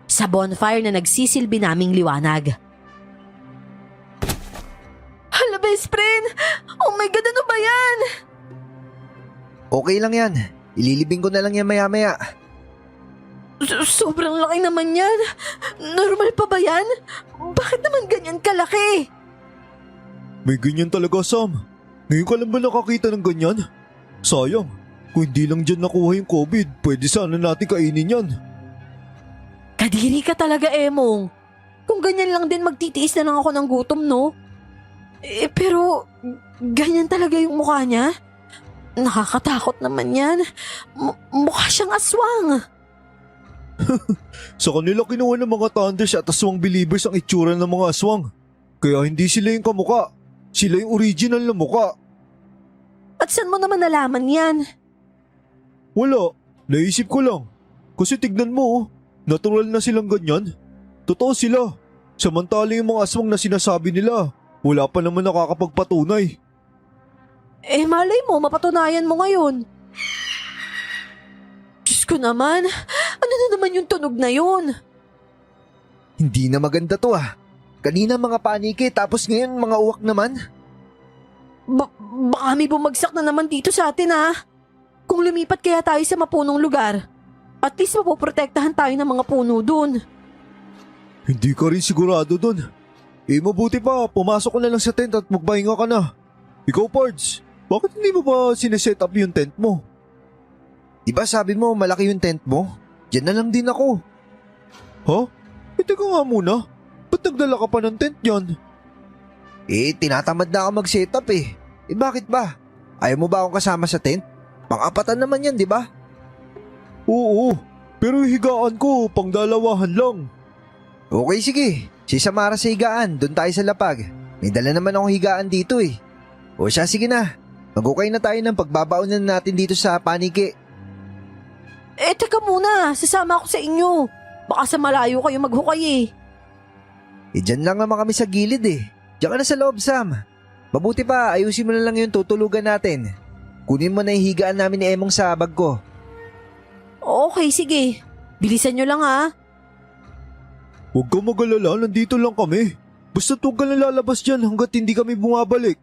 Sa bonfire na nagsisilbi naming liwanag. Hala, best friend! Oh my God, ano ba yan? Okay lang yan. Ililibing ko na lang yan maya-maya. Sobrang laki naman yan. Normal pa ba yan? Bakit naman ganyan kalaki? May ganyan talaga, Sam. Ngayon ka lang ba nakakita ng ganyan? Sayang, kung hindi lang dyan nakuha yung COVID, pwede sana natin kainin yan. Kadiri ka talaga, Emong. Kung ganyan lang din magtitiis na lang ako ng gutom, no? Pero ganyan talaga yung mukha niya? Nakakatakot naman yan. Mukha siyang aswang. Sa kanila kinuha ng mga thunders at aswang believers ang itsura ng mga aswang. Kaya hindi sila yung kamuka. Sila yung original na muka. At saan mo naman nalaman yan? Wala, naisip ko lang. Kasi tignan mo, natural na silang ganyan. Totoo sila. Samantalang yung mga aswang na sinasabi nila, wala pa naman nakakapagpatunay. Malay mo, mapatunayan mo ngayon. Diyos ko naman, ano na naman yung tunog na yun? Hindi na maganda to ah. Kanina mga paniki tapos ngayon mga uwak naman. Baka may bumagsak na naman dito sa atin ha. Kung lumipat kaya tayo sa mapunong lugar, at least mapoprotektahan tayo ng mga puno dun. Hindi ka rin sigurado dun. Mabuti pa, pumasok ka na lang sa tent at magpahinga ka na. Ikaw, Pards, bakit hindi mo ba sineset up yung tent mo? Di ba sabi mo malaki yung tent mo? Diyan na lang din ako. Ha? Teka nga muna. Ba't nagdala ka pa ng tent yan? Tinatamad na ako mag-setup eh. Bakit ba? Ayaw mo ba akong kasama sa tent? Pang-apatan naman yan, di ba? Oo, pero yung higaan ko, pangdalawahan lang. Okay, sige. Si Samara sa higaan, doon tayo sa lapag. May dala naman akong higaan dito eh. O siya, sige na. Mag-ukay na tayo ng pagbabaunan natin dito sa paniki. Teka muna, sasama ako sa inyo. Baka sa malayo kayo maghukay eh. Dyan lang naman kami sa gilid eh. Diyan ka na sa loob, Sam. Mabuti pa, ayusin mo na lang yung tutulugan natin. Kunin mo na yung higaan namin ni Emong sa bag ko. Okay, sige. Bilisan nyo lang ha. Huwag kang mag-alala, nandito lang kami. Basta huwag ka na lalabas dyan hanggat hindi kami bumabalik.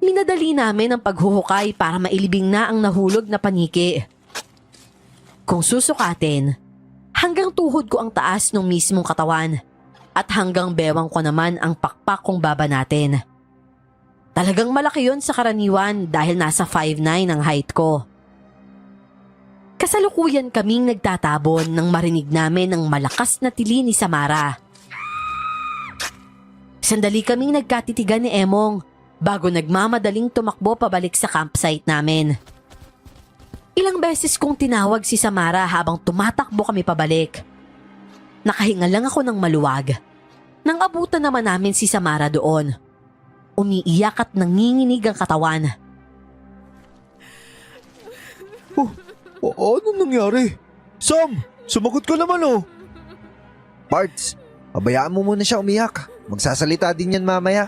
Minadali namin ang paghuhukay para mailibing na ang nahulog na paniki. Kung susukatin, hanggang tuhod ko ang taas ng mismong katawan at hanggang bewang ko naman ang pakpak kong baba natin. Talagang malaki yon sa karaniwan dahil nasa 5'9" ang height ko. Kasalukuyan kaming nagtatabon nang marinig namin ang malakas na tili ni Samara. Sandali kaming nagkatitigan ni Emong bago nagmamadaling tumakbo pabalik sa campsite namin. Ilang beses kong tinawag si Samara habang tumatakbo kami pabalik. Nakahinga lang ako ng maluwag. Nang abutan naman namin si Samara doon. Umiiyak at nanginginig ang katawan. Ano nangyari? Sam, sumagot ka naman oh. Parts, pabayaan mo muna siya umiyak. Magsasalita din yan mamaya.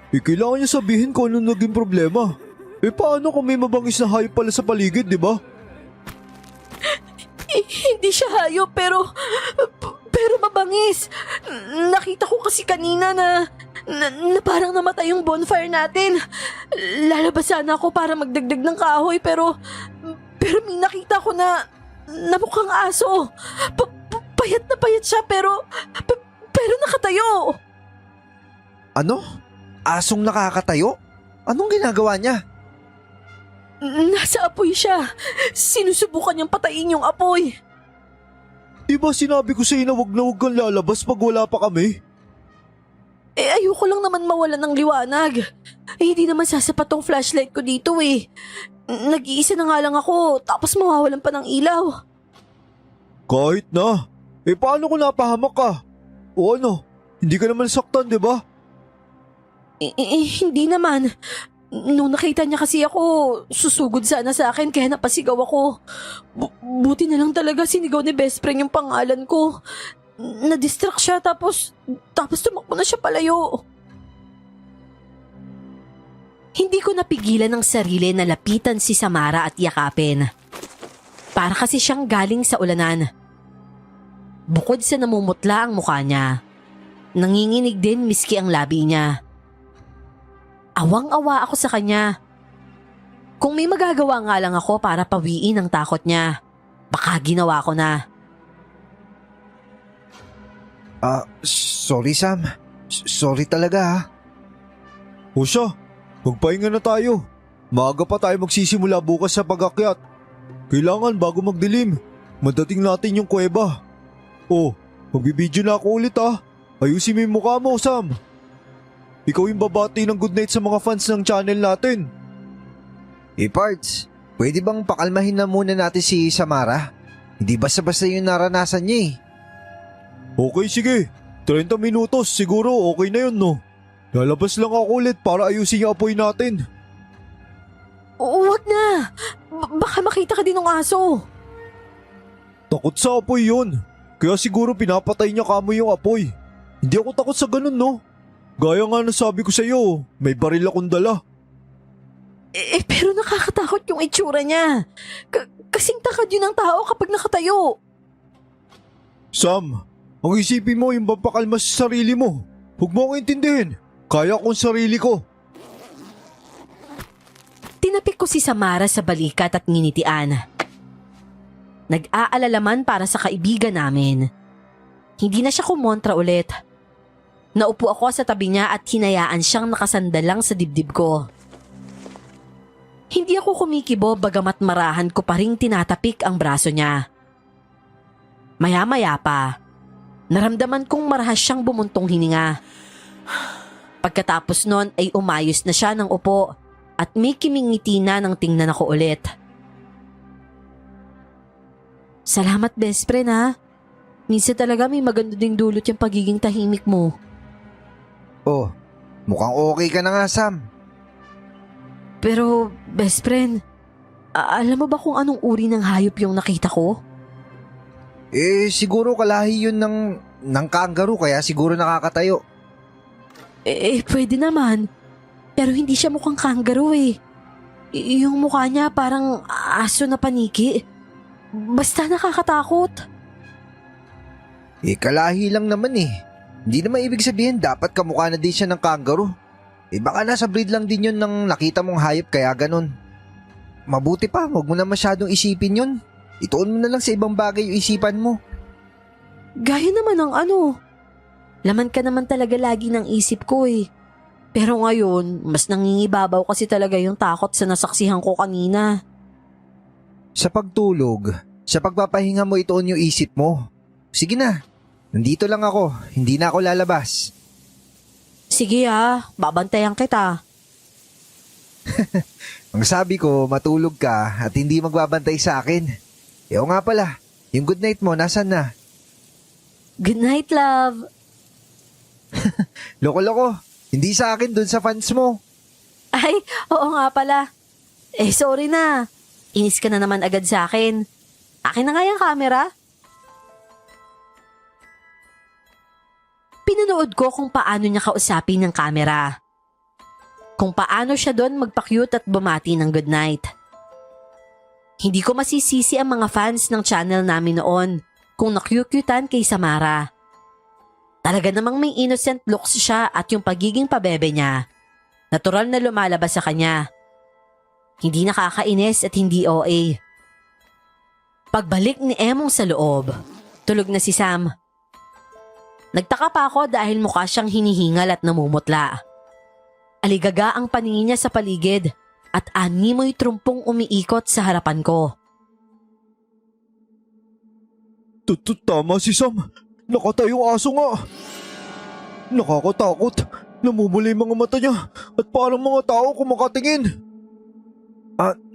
Kailangan niya sabihin kung anong naging problema. Paano kung may mabangis na hayop pala sa paligid, di ba? Hindi siya hayop pero mabangis. Nakita ko kasi kanina na parang namatay yung bonfire natin. Lalabas sana ako para magdagdag ng kahoy pero may nakita ko na mukhang aso. Payat na payat siya pero nakatayo. Ano? Asong nakakatayo? Anong ginagawa niya? Nasa apoy siya. Sinusubukan niyang patayin yung apoy. Di ba sinabi ko sa'yo na wag kang lalabas pag wala pa kami? Ayoko lang naman mawalan ng liwanag. Hindi naman sasapat tong flashlight ko dito eh. Nag-iisa na nga lang ako tapos mawawalan pa ng ilaw. Kahit na. Paano kung napahamak ka? O ano, hindi ka naman saktan, di ba? Hindi naman. Nung nakita niya kasi ako, susugod sana sa akin kaya napasigaw ako. Buti na lang talaga sinigaw ni best friend yung pangalan ko. Na-distract siya tapos tumakbo na siya palayo. Hindi ko napigilan ng sarili na lapitan si Samara at yakapin. Para kasi siyang galing sa ulanan. Bukod sa namumutla ang mukha niya, nanginginig din miski ang labi niya. Awang-awa ako sa kanya. Kung may magagawa nga lang ako para pawiin ang takot niya, baka ginawa ko na. Sorry Sam. Sorry talaga ha. O siya, magpahinga na tayo. Maaga pa tayo magsisimula bukas sa pag-akyat. Kailangan bago magdilim, madating natin yung kuweba. Magbibideo na ako ulit ha. Ayusin mo yung mukha mo, Sam. Ikaw yung babati ng good night sa mga fans ng channel natin. Parts, pwede bang pakalmahin na muna natin si Samara? Hindi basta-basta yung naranasan niya eh. Okay, sige. 30 minutos, siguro okay na yun, no? Lalabas lang ako ulit para ayusin yung apoy natin. Huwag na. Baka makita ka din ng aso. Takot sa apoy yun. Kaya siguro pinapatay niya kamoy yung apoy. Hindi ako takot sa ganun, no? Gaya nga nasabi ko sa'yo, may baril akong dala. Pero nakakatakot yung itsura niya. Kasing takad yun ng tao kapag nakatayo. Sam, ang isipin mo yung pampakalma sa sarili mo. Huwag mo akong intindihin. Kaya kong sarili ko. Tinapik ko si Samara sa balikat at nginitian. Nag-aalalaman para sa kaibigan namin. Hindi na siya kumontra ulit. Naupo ako sa tabi niya at hinayaan siyang nakasandalang sa dibdib ko. Hindi ako kumikibo bagamat marahan ko pa ring tinatapik ang braso niya. Maya-maya pa, naramdaman kong marahas siyang bumuntong hininga. Pagkatapos nun ay umayos na siya ng upo at may kimingiti na nang tingnan ako ulit. Salamat best friend ha. Minsan talaga may maganda ding dulot yung pagiging tahimik mo. Mukhang okay ka na nga Sam. Pero best friend, alam mo ba kung anong uri ng hayop yung nakita ko? Siguro kalahi yun ng kangaroo kaya siguro nakakatayo. Pwede naman. Pero hindi siya mukhang kangaroo eh. Yung mukha niya parang aso na paniki. Basta nakakatakot. Kalahi lang naman eh. Hindi naman ibig sabihin dapat kamukha na din siya ng kangaroo. Baka nasa breed lang din yun ng nakita mong hayop kaya ganun. Mabuti pa, huwag mo na masyadong isipin yun. Ituon mo na lang sa ibang bagay yung isipan mo. Gaya naman ng ano. Laman ka naman talaga lagi ng isip ko eh. Pero ngayon, mas nangingibabaw kasi talaga yung takot sa nasaksihan ko kanina. Sa pagtulog, sa pagpapahinga mo itoon yung isip mo. Sige na, nandito lang ako, hindi na ako lalabas. Sige babantayan kita. Ang sabi ko, matulog ka at hindi magbabantay sa akin. O nga pala, yung good night mo, nasan na? Good night, love. Loko-loko, hindi sa akin, dun sa fans mo. Ay, oo nga pala. Sorry na. Inis ka na naman agad sa akin. Akin na nga yung camera. Pinanood ko kung paano niya kausapin ng camera. Kung paano siya doon magpa-cute at bumati ng good night. Hindi ko masisisi ang mga fans ng channel namin noon kung nakyukyutan kay Samara. Talaga namang may innocent looks siya at yung pagiging pabebe niya. Natural na lumalabas sa kanya. Hindi nakakainis at hindi OA. Pagbalik ni Emong sa loob, tulog na si Sam. Nagtaka pa ako dahil mukha siyang hinihingal at namumutla. Aligaga ang paningin niya sa paligid at animoy trumpong umiikot sa harapan ko. Tama si Sam. Nakatayong aso nga. Nakakatakot. Namumula yung mga mata niya at parang mga tao kumakatingin.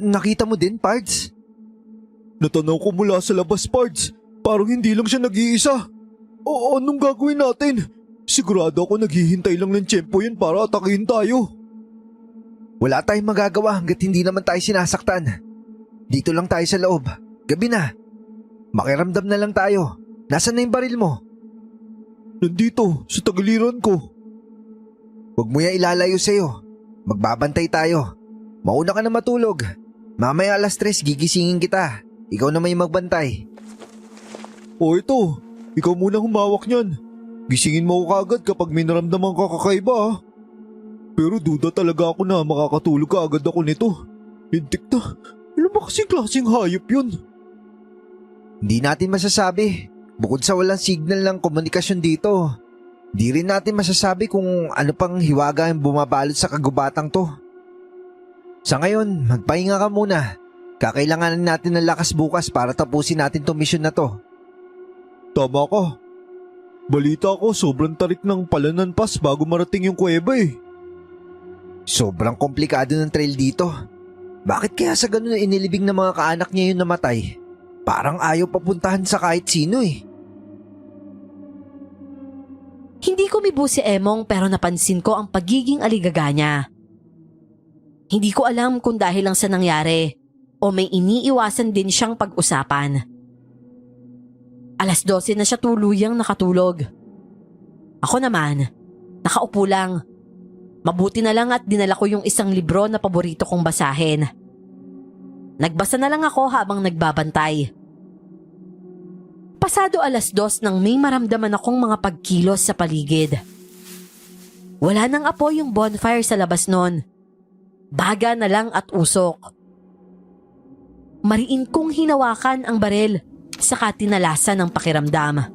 Nakita mo din, Pards? Natanaw ko mula sa labas, Pards. Parang hindi lang siya nag-iisa. O anong gagawin natin? Sigurado ako naghihintay lang ng tiyempo yun para atakihin tayo. Wala tayong magagawa hanggat hindi naman tayo sinasaktan. Dito lang tayo sa loob. Gabi na. Makiramdam na lang tayo. Nasaan na yung baril mo? Nandito, sa tagiliran ko. Huwag mo yan ilalayo sa'yo. Magbabantay tayo. Mauna ka na matulog. Mamaya 3:00 gigisingin kita. Ikaw naman yung magbantay. O ito, ikaw muna humawak niyan. Gisingin mo ako kaagad kapag may naramdaman ka kakaiba ha. Pero duda talaga ako na makakatulog ka agad ako nito. Hintik na. Alam mo kasing klaseng hayop yun. Hindi natin masasabi. Bukod sa walang signal ng komunikasyon dito, di rin natin masasabi kung ano pang hiwaga ang bumabalot sa kagubatang to. Sa ngayon, magpahinga ka muna. Kakailanganin natin ng lakas bukas para tapusin natin tong mission na to. Tama ka. Balita ko sobrang tarik ng Palananpas bago marating yung kuweba eh. Sobrang komplikado ng trail dito. Bakit kaya sa ganun na inilibing ng mga kaanak niya yung namatay? Parang ayaw papuntahan sa kahit sino eh. Hindi ko mibu si Emong pero napansin ko ang pagiging aligaga niya. Hindi ko alam kung dahil lang sa nangyari o may iniiwasan din siyang pag-usapan. 12:00 na siya tuluyang nakatulog. Ako naman, nakaupo lang. Mabuti na lang at dinala ko yung isang libro na paborito kong basahin. Nagbasa na lang ako habang nagbabantay. Pasado 2:00 nang may maramdaman akong mga pagkilos sa paligid. Wala nang apoy yung bonfire sa labas nun. Baga na lang at usok. Mariin kong hinawakan ang baril saka tinalasan ng pakiramdam.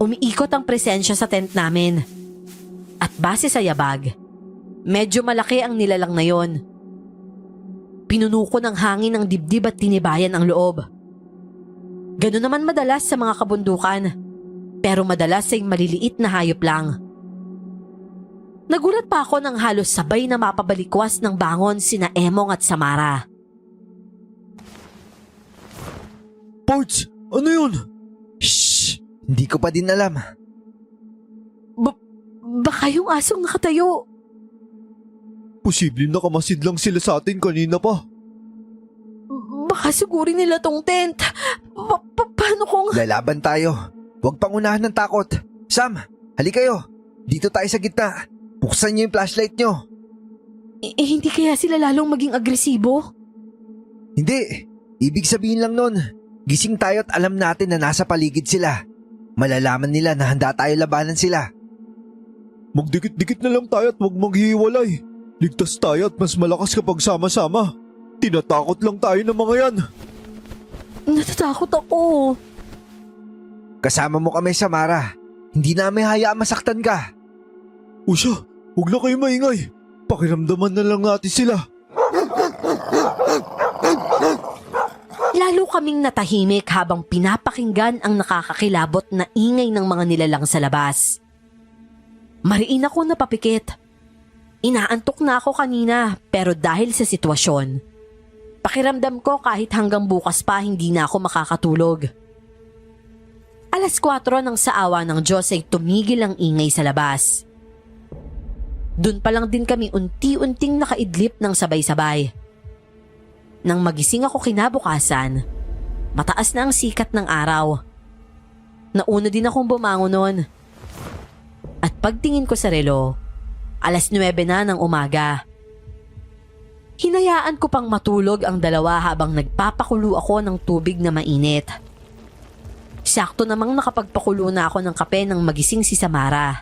Umiikot ang presensya sa tent namin. At base sa yabag, medyo malaki ang nilalang na yon. Pinuno ko ng hangin ang dibdib at tinibayan ang loob. Ganoon naman madalas sa mga kabundukan, pero madalas ay maliliit na hayop lang. Nagulat pa ako nang halos sabay na mapabalikwas ng bangon sina Emong at Samara. Parts, ano yun? Shh! Hindi ko pa din alam. Baka yung asong nakatayo. Posible nakamasid lang sila sa atin kanina pa. Baka sugurin nila tong tent. Paano kung... Lalaban tayo. Huwag pangunahan ng takot. Sam, hali kayo. Dito tayo sa gitna. Buksan niyo yung flashlight niyo. Hindi kaya sila lalong maging agresibo? Hindi. Ibig sabihin lang nun, gising tayo at alam natin na nasa paligid sila. Malalaman nila na handa tayo labanan sila. Magdikit-dikit na lang tayo at huwag maghihiwalay. Ligtas tayo at mas malakas kapag sama-sama. Tinatakot lang tayo ng mga yan. Natatakot ako. Kasama mo kami, Samara. Hindi namin hayaan masaktan ka. O siya, huwag na kayo maingay. Pakiramdaman na lang natin sila. Lalo kaming natahimik habang pinapakinggan ang nakakakilabot na ingay ng mga nilalang sa labas. Mariin ako napapikit. Inaantok na ako kanina pero dahil sa sitwasyon, pakiramdam ko kahit hanggang bukas pa hindi na ako makakatulog. 4:00 nang sa awa ng Diyos ay tumigil ang ingay sa labas. Doon pa lang din kami unti-unting nakaidlip ng sabay-sabay. Nang magising ako kinabukasan, mataas na ang sikat ng araw. Nauna din akong bumangon noon. At pagtingin ko sa relo, 9:00 na ng umaga. Hinayaan ko pang matulog ang dalawa habang nagpapakulo ako ng tubig na mainit. Sakto namang nakapagpakulo na ako ng kape nang magising si Samara.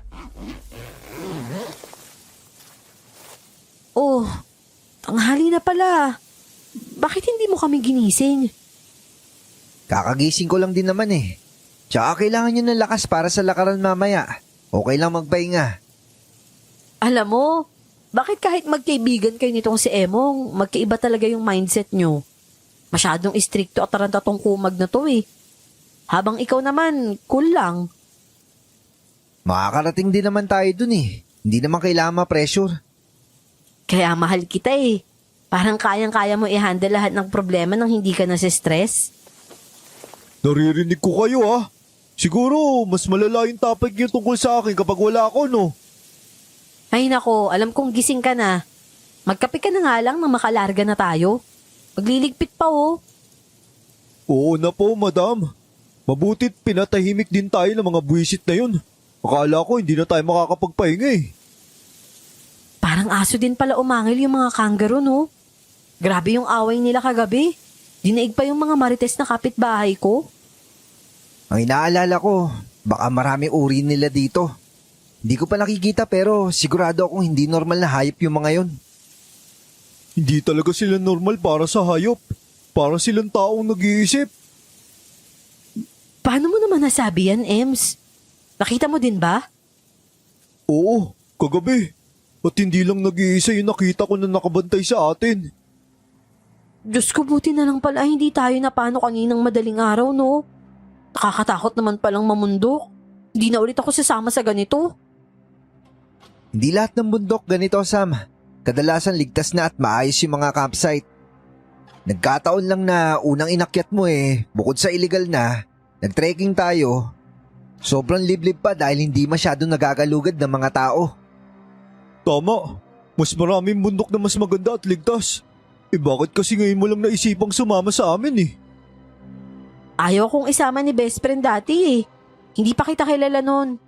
Oh, tanghali na pala. Bakit hindi mo kami ginising? Kakagising ko lang din naman eh. Tsaka kailangan nyo ng lakas para sa lakaran mamaya. Okay lang magpahinga. Alam mo, bakit kahit magkaibigan kayo nitong si Emong, magkaiba talaga yung mindset nyo? Masyadong istrikto at tarantatong kumag na to eh. Habang ikaw naman, cool lang. Makakarating din naman tayo dun eh. Hindi naman kailangan ma-pressure. Kaya mahal kita eh. Parang kayang-kaya mo i-handle lahat ng problema nang hindi ka nasa-stress. Naririnig ko kayo ah. Siguro, mas malala yung topic niyo tungkol sa akin kapag wala ako, no? Ay nako, alam kong gising ka na. Magkape ka na nga lang nang makalarga na tayo. Magliligpit pa oh. Oo na po, madam. Mabutit pinatahimik din tayo ng mga buwisit na yun. Akala ko hindi na tayo makakapagpahinga eh. Parang aso din pala umangil yung mga kangaroo no. Grabe yung away nila kagabi. Dinaig pa yung mga marites na kapitbahay ko. Ang inaalala ko, baka marami uri nila dito. Hindi ko pa nakikita pero sigurado akong hindi normal na hayop yung mga yon. Hindi talaga sila normal para sa hayop. Para silang taong nag-iisip. Paano mo naman nasabi yan, Ems? Nakita mo din ba? Oo, kagabi. At hindi lang nag-iisa yung nakita ko na nakabantay sa atin. Diyos ko, buti na lang pala hindi tayo napano kaninang madaling araw, no? Nakakatakot naman palang mamundok. Hindi na ulit ako sasama sa ganito. Hindi lahat ng bundok ganito, Sam. Kadalasan ligtas na at maayos yung mga campsite. Nagkataon lang na unang inakyat mo eh, bukod sa illegal na, nag-trekking tayo. Sobrang liblib pa dahil hindi masyadong nagagalugad ng mga tao. Tama. Mas maraming bundok na mas maganda at ligtas. Bakit kasi ngayon mo lang naisipang sumama sa amin eh? Ayaw kong isama ni best friend dati eh. Hindi pa kita kilala nun.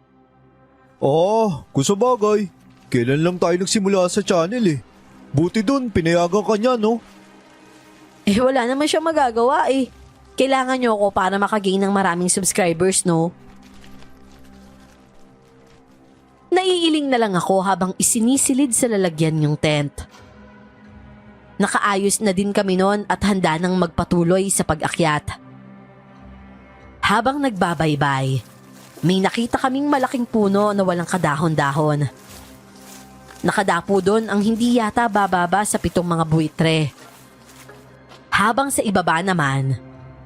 Kung sa bagay. Kailan lang tayo nagsimula sa channel eh. Buti dun, pinayagan ka niya, no? Wala naman siya magagawa eh. Kailangan niyo ako para makagain ng maraming subscribers, no? Naiiling na lang ako habang isinisilid sa lalagyan yung tent. Nakaayos na din kami noon at handa nang magpatuloy sa pag-akyat. Habang nagbabaybay, may nakita kaming malaking puno na walang kadahon-dahon. Nakadapo doon ang hindi yata bababa sa 7 mga buitre. Habang sa ibaba naman,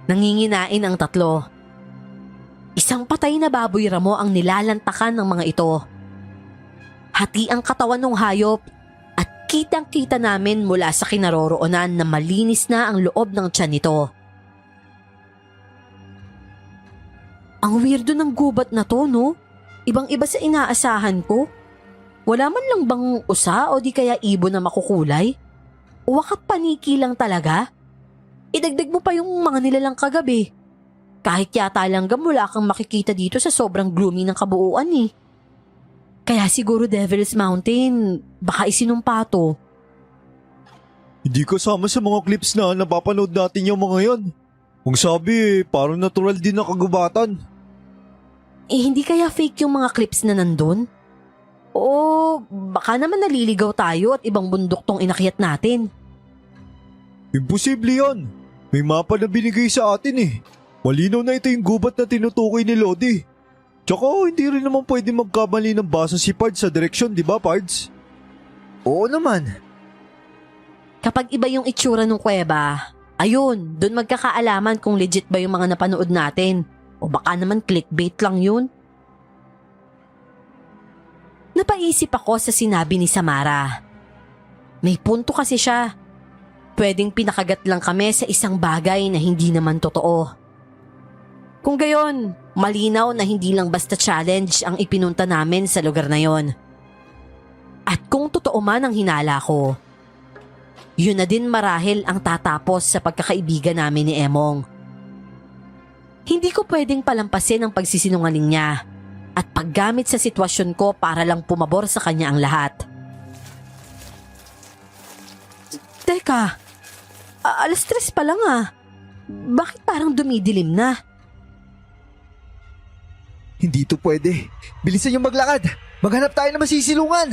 nanginginain ang 3. Isang patay na baboy ramo ang nilalantakan ng mga ito. Hati ang katawan ng hayop at kitang-kita namin mula sa kinaroroonan na malinis na ang loob ng tiyan nito. Ang weirdo ng gubat na to, no? Ibang-iba sa inaasahan ko. Wala man lang bang usa o di kaya ibon na makukulay? Wakat paniki lang talaga? Idagdag mo pa yung mga nilalang kagabi. Kahit yata langgam wala kang makikita dito sa sobrang gloomy ng kabuuan eh. Kaya siguro Devil's Mountain, baka isinumpa to. Hindi kasama sa mga clips na napapanood natin yung mga yan. Kung sabi parang natural din na kagubatan. Hindi kaya fake yung mga clips na nandun? O baka naman naliligaw tayo at ibang bundok tong inakyat natin. Imposible yan. May mapa na binigay sa atin eh. Malinaw na ito yung gubat na tinutukoy ni Lodi. Tsaka hindi rin naman pwede magkamali ng basa si Pards sa direksyon, di ba Pards? Oo naman. Kapag iba yung itsura ng kuweba, Ayun, dun magkakaalaman kung legit ba yung mga napanood natin. O baka naman clickbait lang yun. Napaisip ako sa sinabi ni Samara. May punto kasi siya. Pwedeng pinakagat lang kami sa isang bagay na hindi naman totoo. Kung gayon, malinaw na hindi lang basta challenge ang ipinunta namin sa lugar na yon. At kung totoo man ang hinala ko, yun na din marahil ang tatapos sa pagkakaibigan namin ni Emong. Hindi ko pwedeng palampasin ang pagsisinungaling niya at paggamit sa sitwasyon ko para lang pumabor sa kanya ang lahat. Teka, alas 3 pa lang ah. Bakit parang dumidilim na? Hindi to pwede. Bilisan yung maglakad. Maghanap tayo ng masisilungan.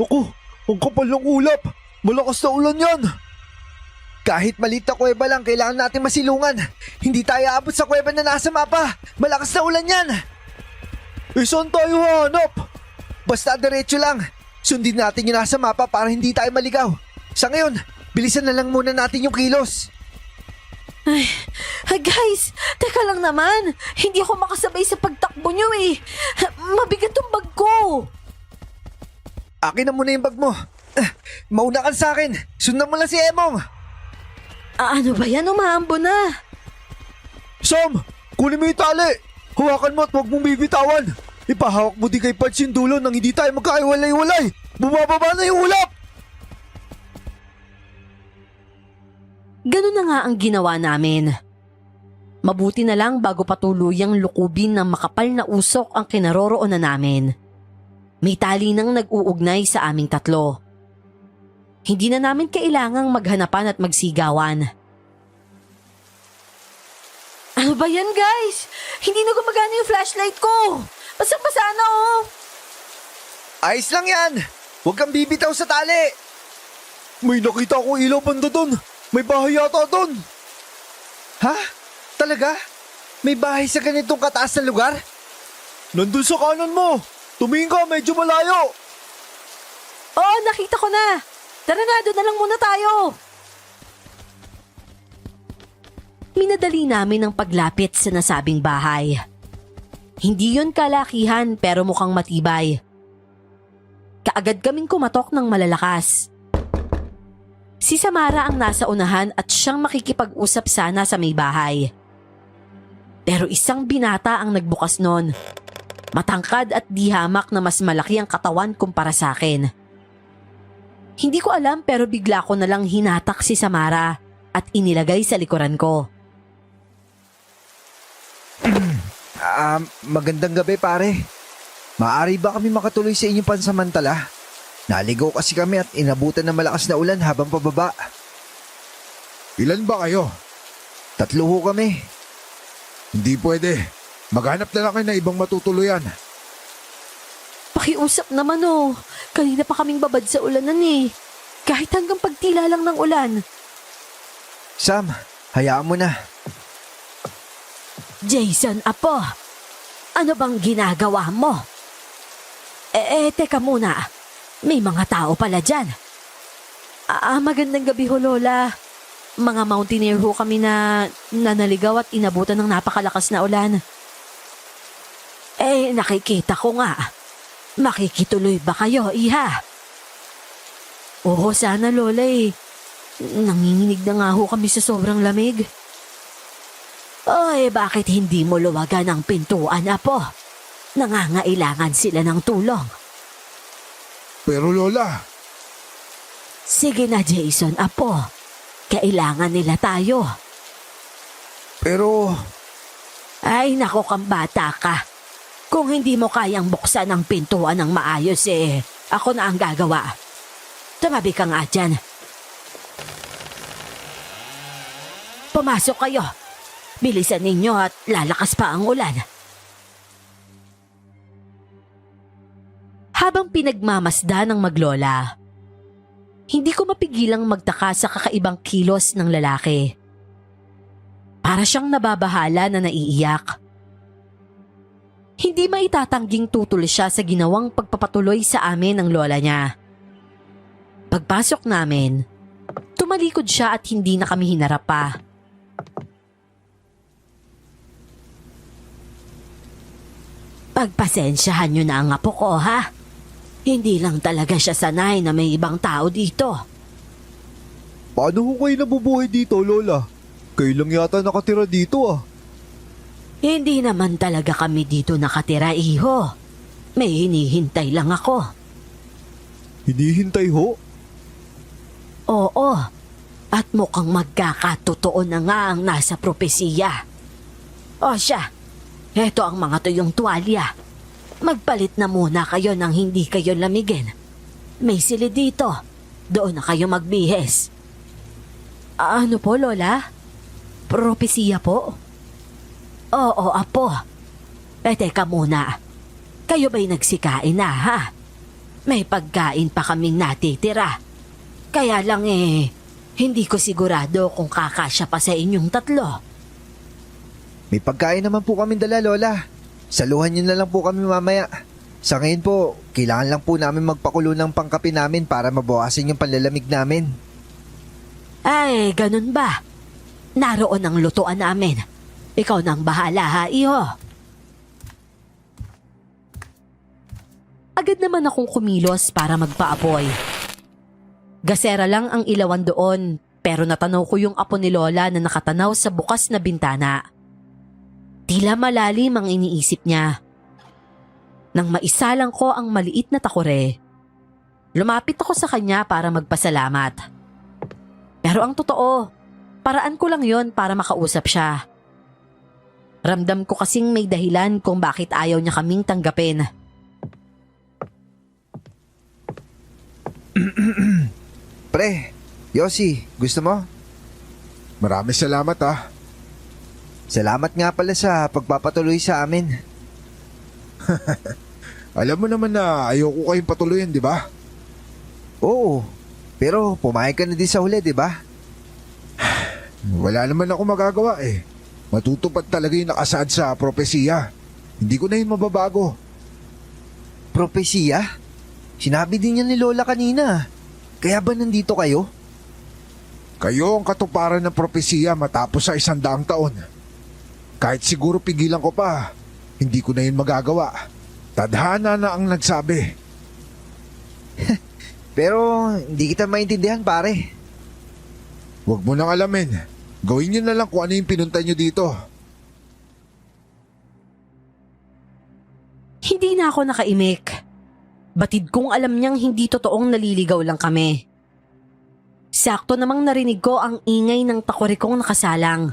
Ako, ang kapal ng ulap. Malakas na ulan yan. Kahit maliit na kuweba lang, kailangan natin masilungan. Hindi tayo aabot sa kuweba na nasa mapa. Malakas na ulan yan. Saan tayo hanap? Basta diretso lang. Sundin natin yung nasa mapa para hindi tayo maligaw. Sa ngayon, bilisan na lang muna natin yung kilos. Ay, guys, teka lang naman. Hindi ako makasabay sa pagtakbo niyo eh. Mabigat yung bag ko. Akin na muna yung bag mo. Mauna ka sa akin. Sundan mo lang si Emong. Ano ba yan? Umaambo na. Sam, kunin mo yung tali. Hawakan mo at huwag mong bibitawan. Ipahawak mo din kay Pads yung dulo nang hindi tayo magkaiwalay-walay. Bumababa na yung ulap. Ganun na nga ang ginawa namin. Mabuti na lang bago patuluyang lukubin ng makapal na usok ang kinaroroonan namin. May tali nang nag-uugnay sa aming tatlo. Hindi na namin kailangang maghanapan at magsigawan. Ano ba yan, guys? Hindi na gumagana yung flashlight ko. Basang-basa na oh. Ayos lang yan. Huwag kang bibitaw sa tali. May nakita akong ilaw banda doon. May bahay yata doon. Ha? Talaga? May bahay sa ganitong kataas na lugar? Nandun sa kanan mo. Tumingin ka, medyo malayo. Oo, nakita ko na. Tara na, doon na lang muna tayo. Minadali namin ang paglapit sa nasabing bahay. Hindi yon kalakihan pero mukhang matibay. Kaagad kaming kumatok ng malalakas. Si Samara ang nasa unahan at siyang makikipag-usap sana sa may bahay. Pero isang binata ang nagbukas nun. Matangkad at di hamak na mas malaki ang katawan kumpara sa akin. Hindi ko alam pero bigla ko nalang hinatak si Samara at inilagay sa likuran ko. Magandang gabi pare. Maaari ba kami makatuloy sa inyong pansamantala? Naligaw kasi kami at inabutan ng malakas na ulan habang pababa. Ilan ba kayo? 3 ho kami. Hindi pwede. Maghanap na lang kayo ng ibang matutuluyan. Pakiusap naman oh. Kanina pa kaming babad sa ulanan eh. Kahit hanggang pagtila lang ng ulan. Sam, hayaan mo na. Jason, apo. Ano bang ginagawa mo? Teka muna. May mga tao pala dyan. Magandang gabi ho, Lola. Mga mountaineer ho kami na nanaligaw at inabutan ng napakalakas na ulan. Nakikita ko nga. Makikituloy ba kayo, iha? Oo, sana, Lola eh. Nanginginig na nga ho kami sa sobrang lamig. Bakit hindi mo luwagan ang pintuan, apo? Nangangailangan sila ng tulong. Pero Lola, Sige na, Jason, apo. Kailangan nila tayo. pero Ay, nako kang bata ka. Kung hindi mo kayang buksan ang pintuan ng maayos ako na ang gagawa. Tumabi ka nga dyan. Pumasok kayo. Bilisan ninyo at lalakas pa ang ulan. Habang pinagmamasda ng maglola, hindi ko mapigilang magtaka sa kakaibang kilos ng lalaki. Para siyang nababahala na naiiyak. Hindi maitatangging tutol siya sa ginawang pagpapatuloy sa amin ng lola niya. Pagpasok namin, Tumalikod siya at hindi na kami hinarap pa. Pagpasensyahan niyo na ang apo ko, ha? Hindi lang talaga siya sanay na may ibang tao dito. Paano kung kayo nabubuhay dito, Lola? Kayo lang yata nakatira dito ah. Hindi naman talaga kami dito nakatira, iho. May hinihintay lang ako. Hinihintay ho? Oo. At mukhang magkakatotoo na nga ang nasa propesiya. O siya, heto ang mga tuyong tuwalya. Magpalit na muna kayo nang hindi kayo lamigin. May silid dito. Doon na kayo magbihes. Ano po, Lola? Propesiya po? Oo, apo. Teka muna. Kayo ba'y nagsikain na, ha? May pagkain pa kaming natitira. Kaya lang hindi ko sigurado kung kakasya pa sa inyong tatlo. May pagkain naman po kami dala, Lola. Saluhan niyo na lang po kami mamaya. Sa ngayon po, kailangan lang po namin magpakulo ng pangkape namin para mabawasan yung panlalamig namin. Ay, ganun ba? Naroon ang lutuan namin. Ikaw nang bahala, ha, iho. Agad naman akong kumilos para magpaapoy. Gasera lang ang ilawan doon, pero natanaw ko yung apo ni Lola na nakatanaw sa bukas na bintana. Tila malalim ang iniisip niya. Nang maisalang ko ang maliit na takore, lumapit ako sa kanya para magpasalamat. Pero ang totoo, paraan ko lang yon para makausap siya. Ramdam ko kasing may dahilan kung bakit ayaw niya kaming tanggapin. Pre, Yossi, gusto mo? Maraming salamat ah. Salamat nga pala sa pagpapatuloy sa amin. Alam mo naman na ayoko kayong patuloyin, di ba? Oo, pero pumayag ka na din sa huli, di ba? Wala naman ako magagawa eh. Matutupad talaga yung nakasaad sa propesiya. Hindi ko na yun mababago. Propesiya? Sinabi din yan ni Lola kanina. Kaya ba nandito kayo? Kayo ang katuparan ng propesiya matapos sa 100 taon. Kahit siguro pigilan ko pa, hindi ko na yun magagawa. Tadhana na ang nagsabi. Pero hindi kita maintindihan, pare. Huwag mo nang alamin. Gawin nyo na lang kung ano yung pinunta nyo dito. Hindi na ako nakaimik. Batid kong alam niyang hindi totoong naliligaw lang kami. Sakto namang narinig ko ang ingay ng takore kong nakasalang.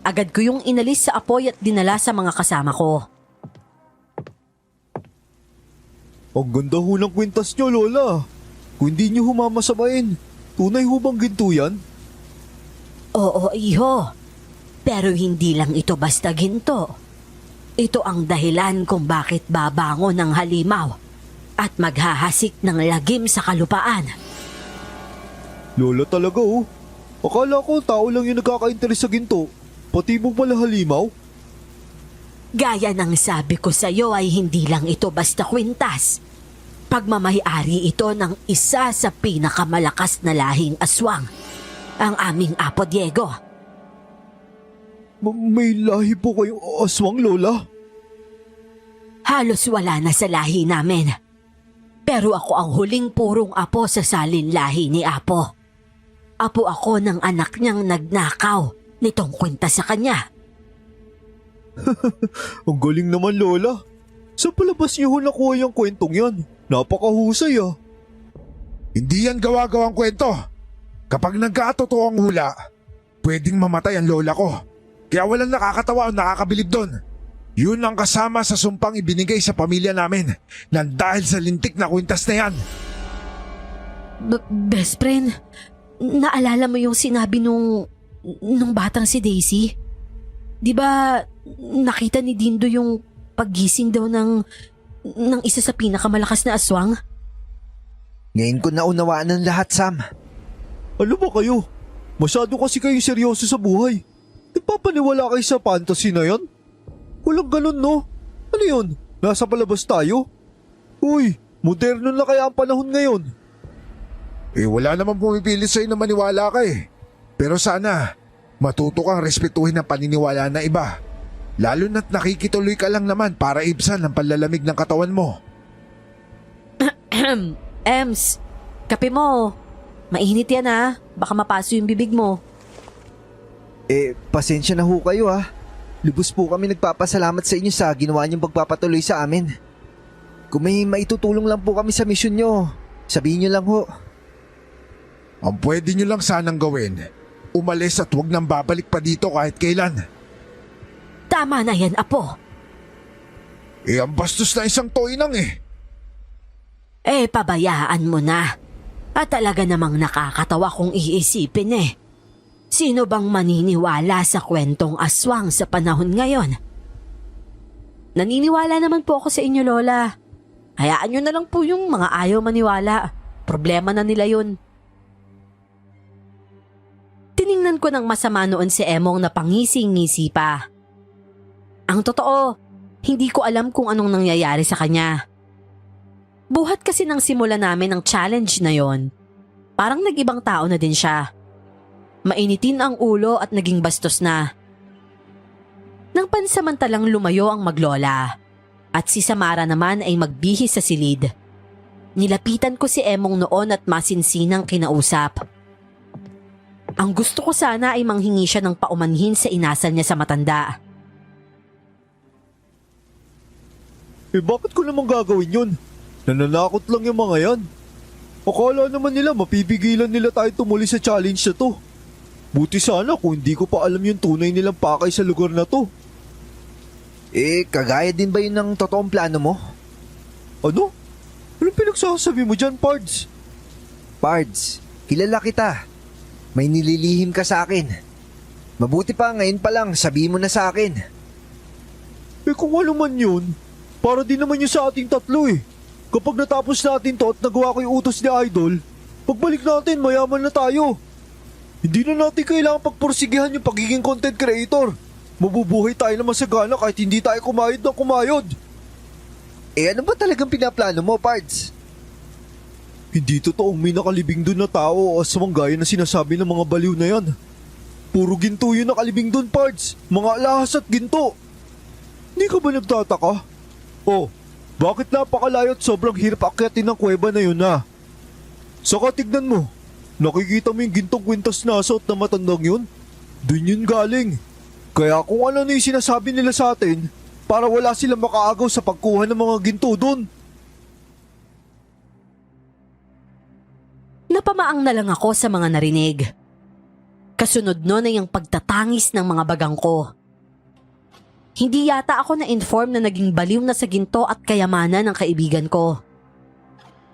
Agad ko yung inalis sa apoy at dinala sa mga kasama ko. Ang ganda ho ng kwintas nyo, Lola. Kung hindi nyo humamasamain, tunay ho bang ginto yan? Oo, iho. Pero hindi lang ito basta ginto. Ito ang dahilan kung bakit babangon ng halimaw at maghahasik ng lagim sa kalupaan. Lola talaga oh. Akala ko tao lang yung nagkaka-interes sa ginto. Pati mo pala halimaw? Gaya ng sabi ko sa iyo ay hindi lang ito basta kwintas. Pagmamayari ito ng isa sa pinakamalakas na lahing aswang, ang aming Apo Diego. May lahi po kayong aswang, Lola? Halos wala na sa lahi namin. Pero ako ang huling purong apo sa salin lahi ni Apo. Apo ako ng anak niyang nagnakaw nitong kwenta sa kanya. Ang galing naman, Lola. Sa palabas niyo ho nakuha yung kwentong yan. Napakahusay ah. Hindi yan gawa-gawang kwento. Kapag nagkatotoo ang hula, pwedeng mamatay ang lola ko. Kaya walang nakakatawa o nakakabilib doon. Yun ang kasama sa sumpang ibinigay sa pamilya namin nang dahil sa lintik na kwintas na yan. Best friend, naalala mo yung sinabi nung batang si Daisy? Di ba nakita ni Dindo yung paggising daw ng isa sa pinakamalakas na aswang? Ngayon ko naunawaan ng lahat, Sam. Ano ba kayo? Masyado kasi kayo seryoso sa buhay. Nagpapaniwala kayo sa fantasy na yan? Walang ganun, no? Ano yun? Nasa palabas tayo? Uy, moderno na kaya ang panahon ngayon. Wala namang pumipilit sa'yo na maniwala ka eh. Pero sana, matuto kang respetuhin ang paniniwala ng iba. Lalo na't nakikituloy ka lang naman para ibsan ang panlalamig ng katawan mo. Ems, kape mo. Mainit yan ha. Baka mapaso yung bibig mo. Pasensya na ho kayo ha. Lubos po kami nagpapasalamat sa inyo sa ginawa niyong pagpapatuloy sa amin. Kung may maitutulong lang po kami sa misyon niyo, sabihin niyo lang ho. Ang pwede nyo lang sanang gawin, umalis at huwag nang babalik pa dito kahit kailan. Tama na yan, Apo. Ang bastos na isang toinang eh. Pabayaan mo na. At talaga namang nakakatawa kung iisipin eh. Sino bang maniniwala sa kwentong aswang sa panahon ngayon? Naniniwala naman po ako sa inyo, Lola. Hayaan nyo na lang po yung mga ayaw maniwala. Problema na nila yun. Tiningnan ko ng masama noon si Emong na pangising-ngisi pa. Ang totoo, hindi ko alam kung anong nangyayari sa kanya. Buhat kasi nang simula namin ang challenge na yon, parang nag-ibang tao na din siya. Mainitin ang ulo at naging bastos na. Nang pansamantalang lumayo ang maglola at si Samara naman ay magbihis sa silid. Nilapitan ko si Emong noon at masinsinang kinausap. Ang gusto ko sana ay manghingi siya ng paumanhin sa inasal niya sa matanda. Bakit ko naman gagawin yun? Nananakot lang yung mga yan. Akala naman nila mapipigilan nila tayo tumuli sa challenge na to. Buti sana kung hindi ko pa alam yung tunay nilang pakay sa lugar na to. Kagaya din ba yun ng totoong plano mo? Ano? Anong pinagsasabi mo dyan, Pards? Pards, kilala kita. May nililihim ka sa akin. Mabuti pa ngayon pa lang sabihin mo na sa akin. Kung ano man yun, para din naman yun sa ating tatlo eh. Kapag natapos natin to at nagawa ko yung utos ni Idol, pagbalik natin mayaman na tayo. Hindi na natin kailangan pagpursigihan yung pagiging content creator. Mabubuhay tayo na masagana kahit hindi tayo kumayod na kumayod. Ano ba talagang pinaplano mo, Pards? Hindi totoong may nakalibing dun na tao o aswang gaya na sinasabi ng mga baliw na yan. Puro ginto yung nakalibing dun, Pards. Mga alahas at ginto. Hindi ka ba nagtataka? Oh, bakit napakalayo at sobrang hirap akyatin ng kuweba na yun ha? Saka tignan mo, nakikita mo yung gintong kwintas na asot na matandang yun? Dun yun galing. Kaya kung ano na yung sinasabi nila sa atin, para wala silang makaagaw sa pagkuha ng mga ginto dun. Napamaang na lang ako sa mga narinig. Kasunod nun ay ang pagtatangis ng mga bagang ko. Hindi yata ako na-inform na naging baliw na sa ginto at kayamanan ng kaibigan ko.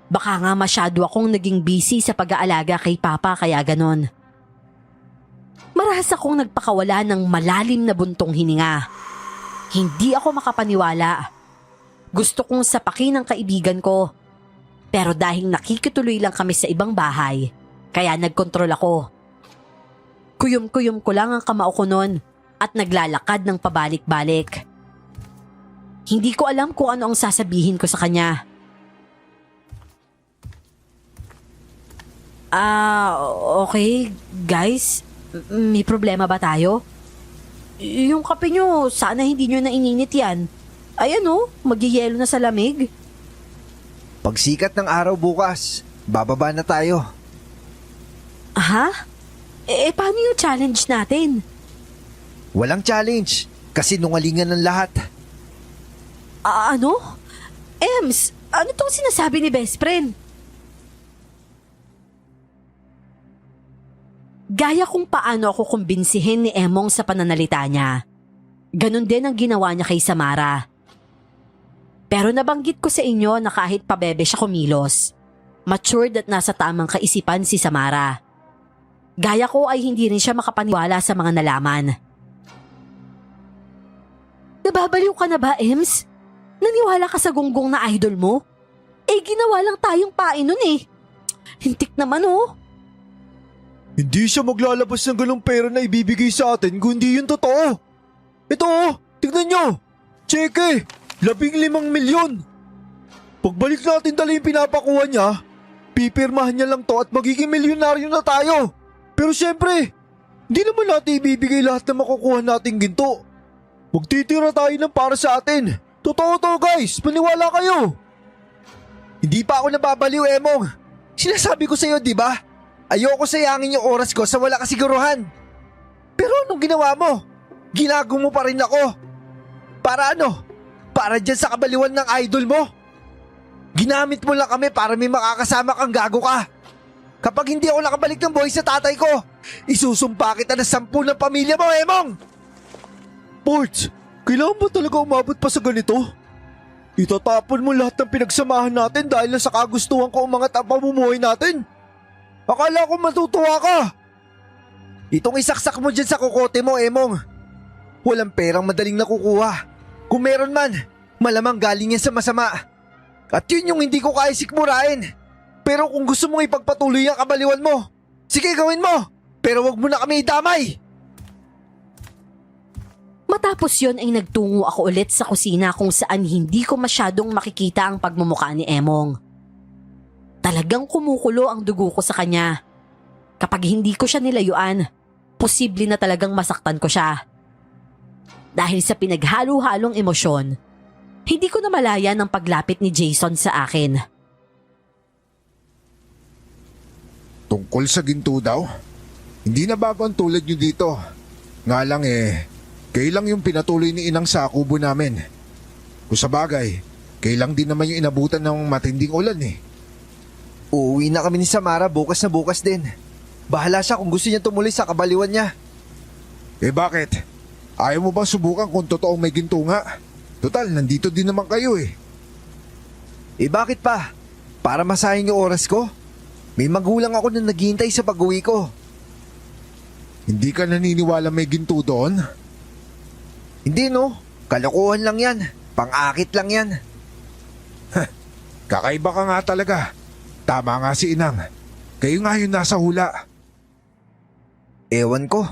Baka nga masyado akong naging busy sa pag-aalaga kay Papa kaya ganon. Marahas akong nagpakawala ng malalim na buntong hininga. Hindi ako makapaniwala. Gusto kong sapakin ang kaibigan ko. Pero dahil nakikituloy lang kami sa ibang bahay, kaya nagkontrol ako. Kuyom-kuyom ko lang ang kamao ko noon at naglalakad ng pabalik-balik. Hindi ko alam kung ano ang sasabihin ko sa kanya. Okay, guys. May problema ba tayo? Yung kape nyo, sana hindi nyo na ininit yan. Ayan o, magyayelo na sa lamig. Pagsikat ng araw bukas, bababa na tayo. Ha? Paano yung challenge natin? Walang challenge, kasi nungalingan ng lahat. Ano? Ems, ano tong sinasabi ni best friend? Gaya kung paano ako kumbinsihin ni Emong sa pananalita niya. Ganon din ang ginawa niya kay Samara. Pero nabanggit ko sa inyo na kahit pabebe siya kumilos, matured at nasa tamang kaisipan si Samara. Gaya ko ay hindi rin siya makapaniwala sa mga nalaman. Nababaliw ka na ba, Ems? Naniwala ka sa gunggong na idol mo? Ginawa lang tayong pain nun eh. Hintik naman oh. Hindi siya maglalabas ng ganong pera na ibibigay sa atin kung hindi yun totoo. Ito oh, tignan nyo. Cheque, 15 milyon. Pagbalik natin dala yung pinapakuha niya, Pipirmahan niya lang to at magiging milyonaryo na tayo. Pero syempre, hindi naman natin ibibigay lahat na makukuha nating ginto. Magtitira tayo ng para sa atin. Totoo to guys, paniwala kayo. Hindi pa ako nababaliw, Emong. Sinasabi ko sa'yo, di ba? Ayoko sayangin yung oras ko sa wala kasiguruhan. Pero anong ginawa mo? Ginago mo pa rin ako. Para ano? Para dyan sa kabaliwan ng idol mo? Ginamit mo lang kami para may makakasama kang gago ka. Kapag hindi ako nakabalik ng buhay sa tatay ko, isusumpa kita ng 10 ng pamilya mo, Emong! Ports, kailangan ba talaga umabot pa sa ganito? Itatapon mo lahat ng pinagsamahan natin dahil lang sa kagustuhan ko umangat ang pamumuhay natin? Akala ko matutuwa ka. Itong isaksak mo dyan sa kukote mo, Emong. Walang perang madaling nakukuha. Kung meron man, malamang galing yan sa masama. At yun yung hindi ko kaya sikmurain. Pero kung gusto mong ipagpatuloy ang kabaliwan mo, sige gawin mo. Pero wag mo na kami idamay. Matapos yon ay nagtungo ako ulit sa kusina kung saan hindi ko masyadong makikita ang pagmumukha ni Emong. Talagang kumukulo ang dugo ko sa kanya. Kapag hindi ko siya nilayuan, posible na talagang masaktan ko siya. Dahil sa pinaghalo-halong emosyon, hindi ko na malaya ng paglapit ni Jason sa akin. Tungkol sa ginto daw? Hindi na bago ang tulad nyo dito. Nga lang kayo lang yung pinatuloy ni Inang sa kubo namin. Kung sa bagay, kayo lang din naman yung inabutan ng matinding ulan Uuwi na kami ni Samara bukas na bukas din. Bahala siya kung gusto niya tumuloy sa kabaliwan niya. Bakit? Ayaw mo bang subukan kung totoong may ginto nga? Total, nandito din naman kayo Bakit pa? Para masayang yung oras ko? May magulang ako na naghihintay sa pag-uwi ko. Hindi ka naniniwala may ginto doon? Hindi no, kalokohan lang yan. Pang-akit lang yan. Kakaiba ka nga talaga. Tama nga si Inang. Kayo nga yung nasa hula. Ewan ko.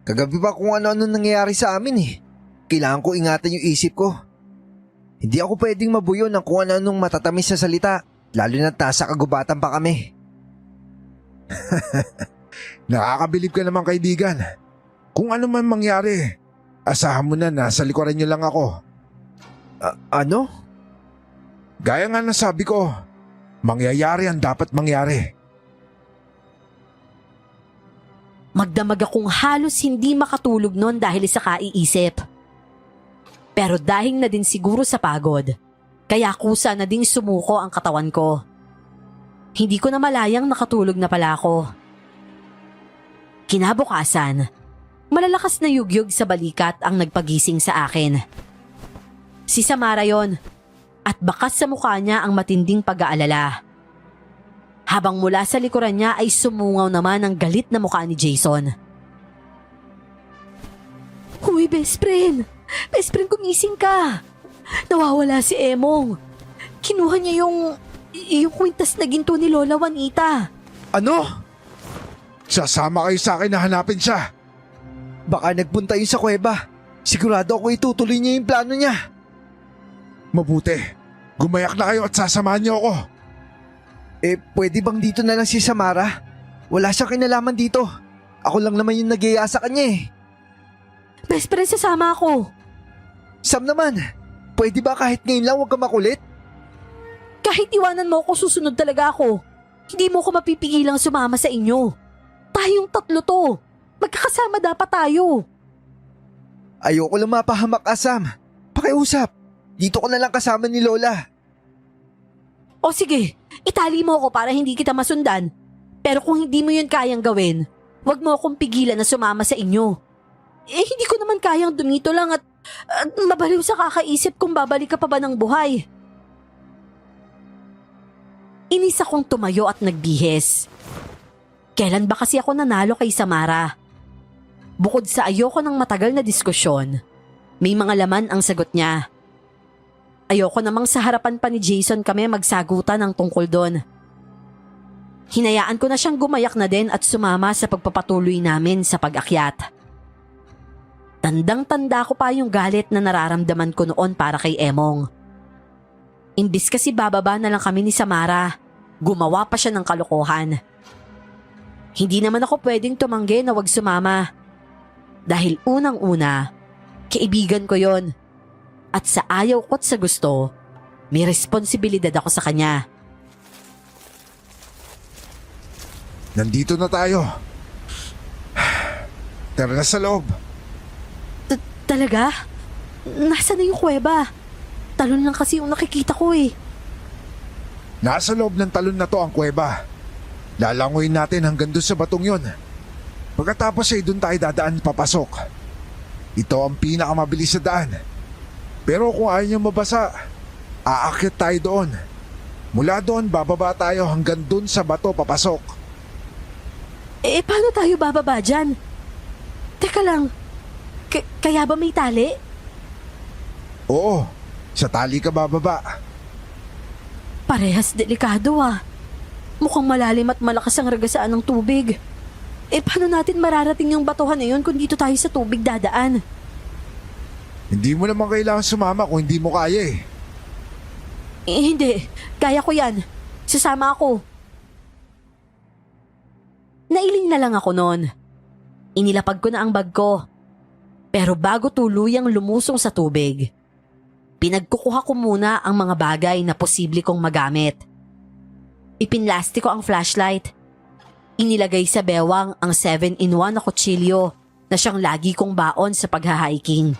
Kagabi pa kung ano-ano nangyayari sa amin Kailangan ko ingatan yung isip ko. Hindi ako pwedeng mabuyo ng kung ano-anong matatamis na salita, lalo na nasa kagubatan pa kami. Nakakabilib ka naman kaibigan. Kung ano man mangyari, asahan mo na nasa likuran niyo lang ako. Ano? Gaya nga ng sabi ko, mangyayari ang dapat mangyari. Magdamag akong halos hindi makatulog noon dahil sa kaiisip. Pero dahil na din siguro sa pagod, kaya kusa na ding sumuko ang katawan ko. Hindi ko na malayang nakatulog na pala ako. Kinabukasan, malalakas na yugyug sa balikat ang nagpagising sa akin. Si Samara yon, at bakas sa mukha niya ang matinding pag-aalala. Habang mula sa likuran niya ay sumungaw naman ang galit na mukha ni Jason. Uy, best friend! Best friend, gumising ka! Nawawala si Emong. Kinuha niya yung kwintas na ginto ni Lola Juanita. Ano? Sasama kayo sa akin na hanapin siya. Baka nagpunta yun sa kuweba. Sigurado ako itutuloy niya yung plano niya. Mabuti. Gumayak na kayo at sasamahan niyo ako. Pwede bang dito na lang si Samara? Wala siyang kinalaman dito. Ako lang naman yung nag-iaya sa kanya Best friend, sasama ako. Sam naman, pwede ba kahit ngayon lang huwag ka makulit? Kahit iwanan mo ako, susunod talaga ako. Hindi mo ko mapipigilang sumama sa inyo. Tayong tatlo to. Magkakasama dapat tayo. Ayoko lang mapahamak, Sam. Pakiusap. Dito ko na lang kasama ni Lola. O sige, itali mo ako para hindi kita masundan. Pero kung hindi mo yun kayang gawin, wag mo akong pigilan na sumama sa inyo. Hindi ko naman kayang dumito lang at mabaliw sa kakaisip kung babalik ka pa ba ng buhay. Inis akong tumayo at nagbihis. Kailan ba kasi ako nanalo kay Samara? Bukod sa ayoko ng matagal na diskusyon, may mga laman ang sagot niya. Ayoko namang sa harapan pa ni Jason kami magsagutan ng tungkol doon. Hinayaan ko na siyang gumayak na din at sumama sa pagpapatuloy namin sa pag-akyat. Tandang-tanda ko pa yung galit na nararamdaman ko noon para kay Emong. Imbis kasi bababa na lang kami ni Samara, Gumawa pa siya ng kalokohan. Hindi naman ako pwedeng tumanggi na wag sumama. Dahil unang-una, kaibigan ko yon. At sa ayaw ko't sa gusto, may responsibilidad ako sa kanya. Nandito na tayo. Tara na sa loob. Talaga? Nasaan na yung kuweba? Talon lang kasi yung nakikita ko eh. Nasa loob ng talon na to ang kuweba. Lalangoyin natin hanggang doon sa batong yon. Pagkatapos ay doon tayo dadaan papasok. Ito ang pinakamabilis na daan. Pero kung ayaw niyo mabasa, aakyat tayo doon. Mula doon bababa tayo hanggang doon sa bato papasok. Paano tayo bababa dyan? Teka lang, kaya ba may tali? Oo, sa tali ka bababa. Parehas delikado ah. Mukhang malalim at malakas ang ragasaan ng tubig. Paano natin mararating yung batuhan na yun kung dito tayo sa tubig dadaan? Hindi mo naman kailangan sumama kung hindi mo kaya eh. Hindi, kaya ko yan. Sasama ako. Nailing na lang ako noon. Inilapag ko na ang bag ko. Pero bago tuluyang lumusong sa tubig, pinagkukuha ko muna ang mga bagay na posible kong magamit. Ipinlasti ko ang flashlight. Inilagay sa bewang ang 7-in-1 na kutsilyo na siyang lagi kong baon sa pagha-hiking.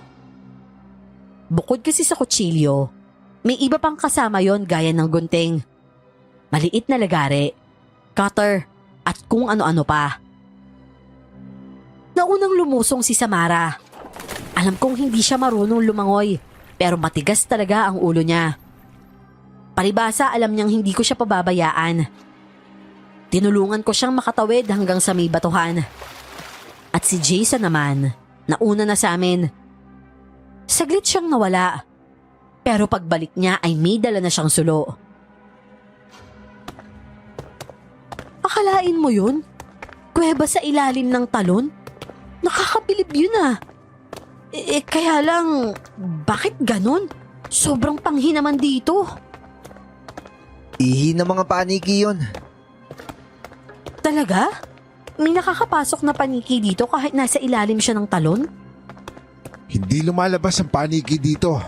Bukod kasi sa kutsilyo, may iba pang kasama yon gaya ng gunting, maliit na lagare, cutter, at kung ano-ano pa. Naunang lumusong si Samara. Alam kong hindi siya marunong lumangoy, pero matigas talaga ang ulo niya. Palibasa alam niyang hindi ko siya pababayaan. Tinulungan ko siyang makatawid hanggang sa may batuhan. At si Jason naman, nauna na sa amin. Saglit siyang nawala, pero pagbalik niya ay may dala na siyang sulo. Akalain mo yun? Kuweba sa ilalim ng talon? Nakakabilib yun ah. Kaya lang, bakit ganun? Sobrang panghi naman dito. Ihi ng mga paniki yun. Talaga? May nakakapasok na paniki dito kahit nasa ilalim siya ng talon? Hindi lumalabas ang paniki dito.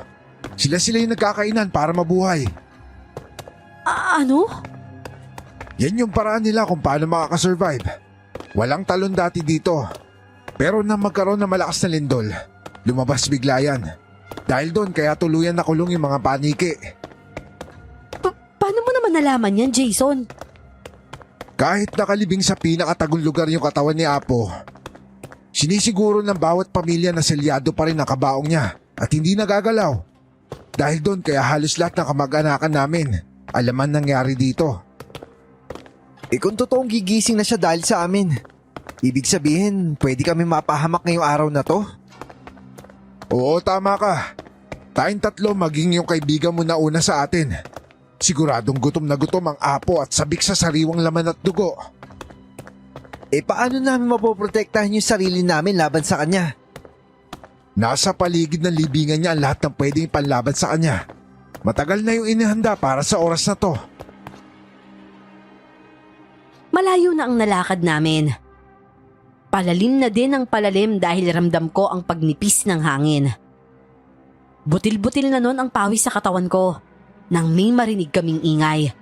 Sila yung nagkakainan para mabuhay. Ano? Yan yung paraan nila kung paano makakasurvive. Walang talon dati dito. Pero nang magkaroon ng malakas na lindol, lumabas bigla yan. Dahil doon kaya tuluyan nakulong yung mga paniki. Paano mo naman nalaman yan, Jason? Kahit nakalibing sa pinakatagong lugar yung katawan ni Apo, sinisiguro ng bawat pamilya na selyado pa rin ang kabaong niya at hindi nagagalaw. Dahil doon kaya halos lahat ng kamag-anakan namin alaman nangyari dito. Kung totoong gigising na siya dahil sa amin, ibig sabihin pwede kami mapahamak ngayong araw na to? Oo, tama ka. Tayong tatlo maging yung kaibigan mo na una sa atin. Siguradong gutom na gutom ang Apo at sabik sa sariwang laman at dugo. Paano namin mapoprotektahan yung sarili namin laban sa kanya? Nasa paligid ng libingan niya ang lahat ng pwedeng panlaban sa kanya. Matagal na yung inihanda para sa oras na to. Malayo na ang nalakad namin. Palalim na din ang palalim dahil ramdam ko ang pagnipis ng hangin. Butil-butil na nun ang pawis sa katawan ko nang may marinig kaming ingay.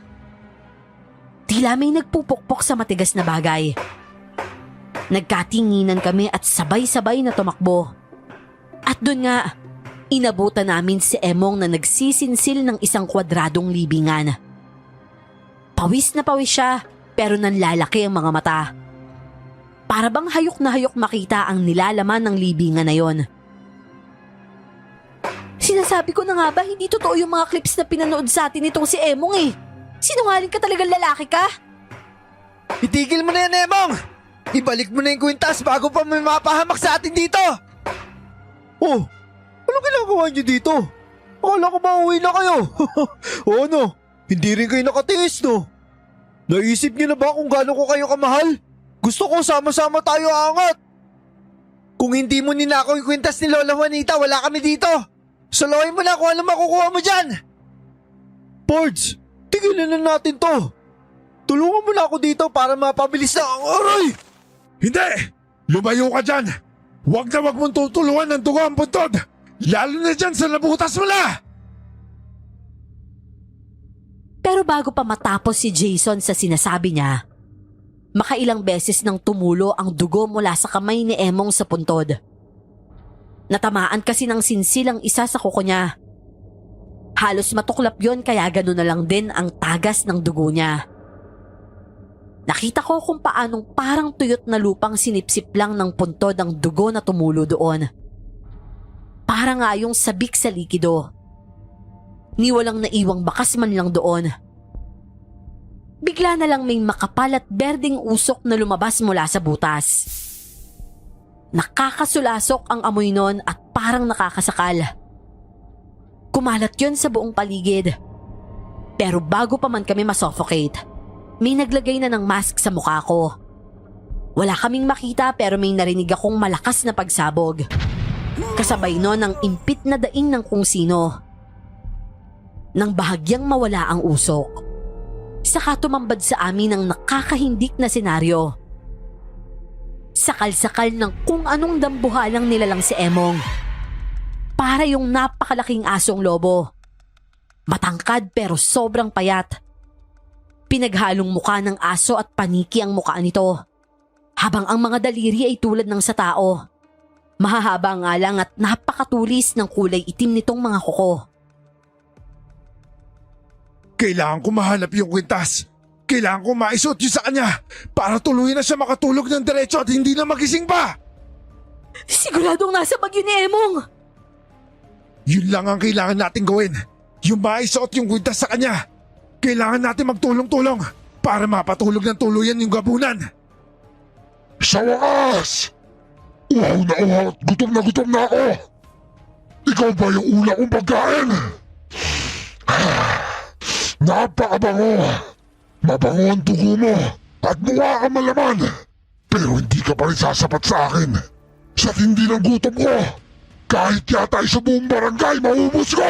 Tila may nagpupukpok sa matigas na bagay. Nagkatinginan kami at sabay-sabay na tumakbo. At doon nga, inabutan namin si Emong na nagsisinsil ng isang kwadradong libingan. Pawis na pawis siya pero nanlalaki ang mga mata. Para bang hayok na hayok makita ang nilalaman ng libingan na yon. Sinasabi ko na nga ba hindi totoo yung mga clips na pinanood sa atin itong si Emong eh. Sinungaling ka talagang lalaki ka? Itigil mo na yan, Emong! Ibalik mo na yung kwintas bago pa may mapahamak sa atin dito! Oh, anong ginagawa niyo dito? Akala ko mauwi na kayo. O ano, hindi rin kayo nakatiis no? Naisip niyo na ba kung gaano ko kayo kamahal? Gusto ko sama-sama tayo aangat. Kung hindi mo ninakaw yung kwintas ni Lola Juanita, wala kami dito! Solohin mo na kung ano makukuha mo dyan! Pords, tigilan na natin to. Tulungan mo na ako dito para mapabilis na ang aray! Hindi! Lumayo ka dyan! Huwag na huwag mong tutulungan ng dugo ang puntod! Lalo na dyan sa nabutas mo na! Pero bago pa matapos si Jason sa sinasabi niya, makailang beses nang tumulo ang dugo mula sa kamay ni Emong sa puntod. Natamaan kasi ng sinsilang isa sa kuko niya. Halos matuklap yon kaya gano'n na lang din ang tagas ng dugo niya. Nakita ko kung paanong parang tuyot na lupang sinipsip lang ng puntod ang dugo na tumulo doon. Para nga yung sabik sa likido. Ni walang naiwang bakas man lang doon. Bigla na lang may makapal at berdeng usok na lumabas mula sa butas. Nakakasulasok ang amoy nun at parang nakakasakal. Kumalat yon sa buong paligid. Pero bago pa man kami masuffocate, may naglagay na ng mask sa mukha ko. Wala kaming makita pero may narinig akong malakas na pagsabog. Kasabay nun ang impit na daing ng kung sino. Nang bahagyang mawala ang usok, saka tumambad sa amin ang nakakahindik na senaryo. Sakal-sakal ng kung anong dambuhalang nilalang si Emong. Para yung napakalaking asong lobo. Matangkad pero sobrang payat. Pinaghalong mukha ng aso at paniki ang mukha nito. Habang ang mga daliri ay tulad ng sa tao. Mahahaba nga lang at napakatulis ng kulay itim nitong mga kuko. Kailangan ko mahanap yung kwintas. Kailangan ko maisuot yun sa kanya para tuluyan na siya makatulog ng diretso at hindi na magising pa. Siguradong nasa bagyo ni Emong. Yun lang ang kailangan natin gawin. Yung maisuot yung kwintas sa kanya. Kailangan natin magtulong-tulong para mapatulog ng tuluyan yung gabunan. Sa wakas! Uhaw na uhaw at gutom na ako. Ikaw ba yung una kong pagkain? Napakabango! Mabango ang dugo mo at mukha ka malaman. Pero hindi ka pa rin sasapat sa akin. Sa tindi ng gutom ko, kahit yata sa buong barangay maubos ko!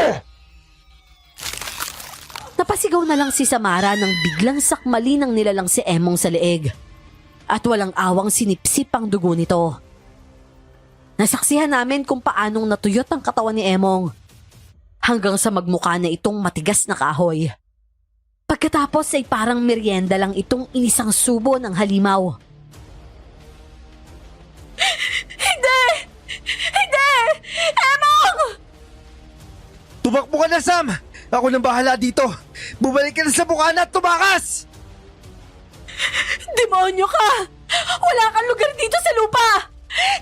Napasigaw na lang si Samara nang biglang sakmali ng nilalang si Emong sa leeg. At walang awang sinipsip ang dugo nito. Nasaksihan namin kung paanong natuyot ang katawan ni Emong. Hanggang sa magmukha na itong matigas na kahoy. Pagkatapos ay parang merienda lang itong inisang subo ng halimaw. Hindi! Hindi! Emong! Tumakbo ka na, Sam! Ako nang bahala dito! Bumalik ka na sa bukana at tumakas! Demonyo ka! Wala kang lugar dito sa lupa!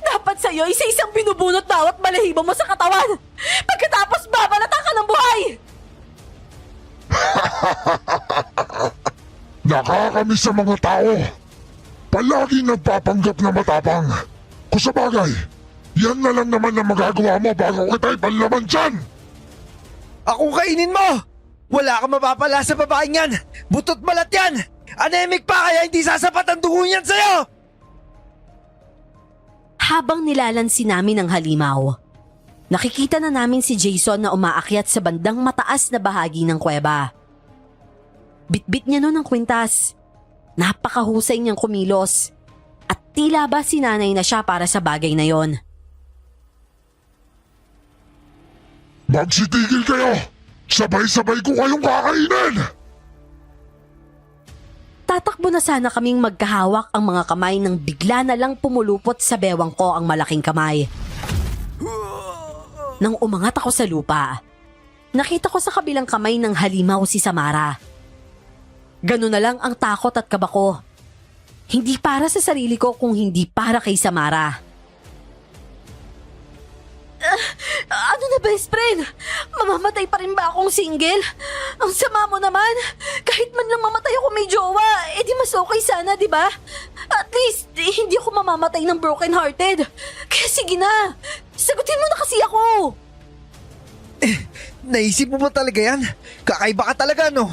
Dapat sa'yo isa-isang binubunot bawat balahibo mo sa katawan! Pagkatapos babalatan ka ng buhay! Nakakamiss sa mga tao. Palagi nagpapanggap na matapang. Kung sa bagay, yan na lang naman ang magagawa mo bago kita'y panlaman dyan! Ako kainin mo! Wala kang mapapala sa babaeng yan! Butot balat yan! Anemic pa kaya hindi sasapat ang dugo niyan sa'yo! Habang nilalansi namin ang halimaw, nakikita na namin si Jason na umaakyat sa bandang mataas na bahagi ng kuweba. Bitbit niya noon ang kwintas. Napakahusay niyang kumilos. At tila ba sinanay na siya para sa bagay na yon. Magsitigil kayo! Sabay-sabay ko kayong kakainin! Tatakbo na sana kaming magkahawak ang mga kamay nang bigla na lang pumulupot sa bewang ko ang malaking kamay. Nang umangat ako sa lupa, nakita ko sa kabilang kamay ng halimaw si Samara. Ganun na lang ang takot at kaba ko. Hindi para sa sarili ko kung hindi para kay Samara. Ano na, best friend? Mamamatay pa rin ba akong single? Ang sama mo naman. Kahit man lang mamatay ako may jowa, di mas okay sana, di ba? At least, hindi ako mamamatay ng broken-hearted. Kaya sige na, sagutin mo na kasi ako. Naisip mo ba talaga yan? Kakaiba ka talaga, no?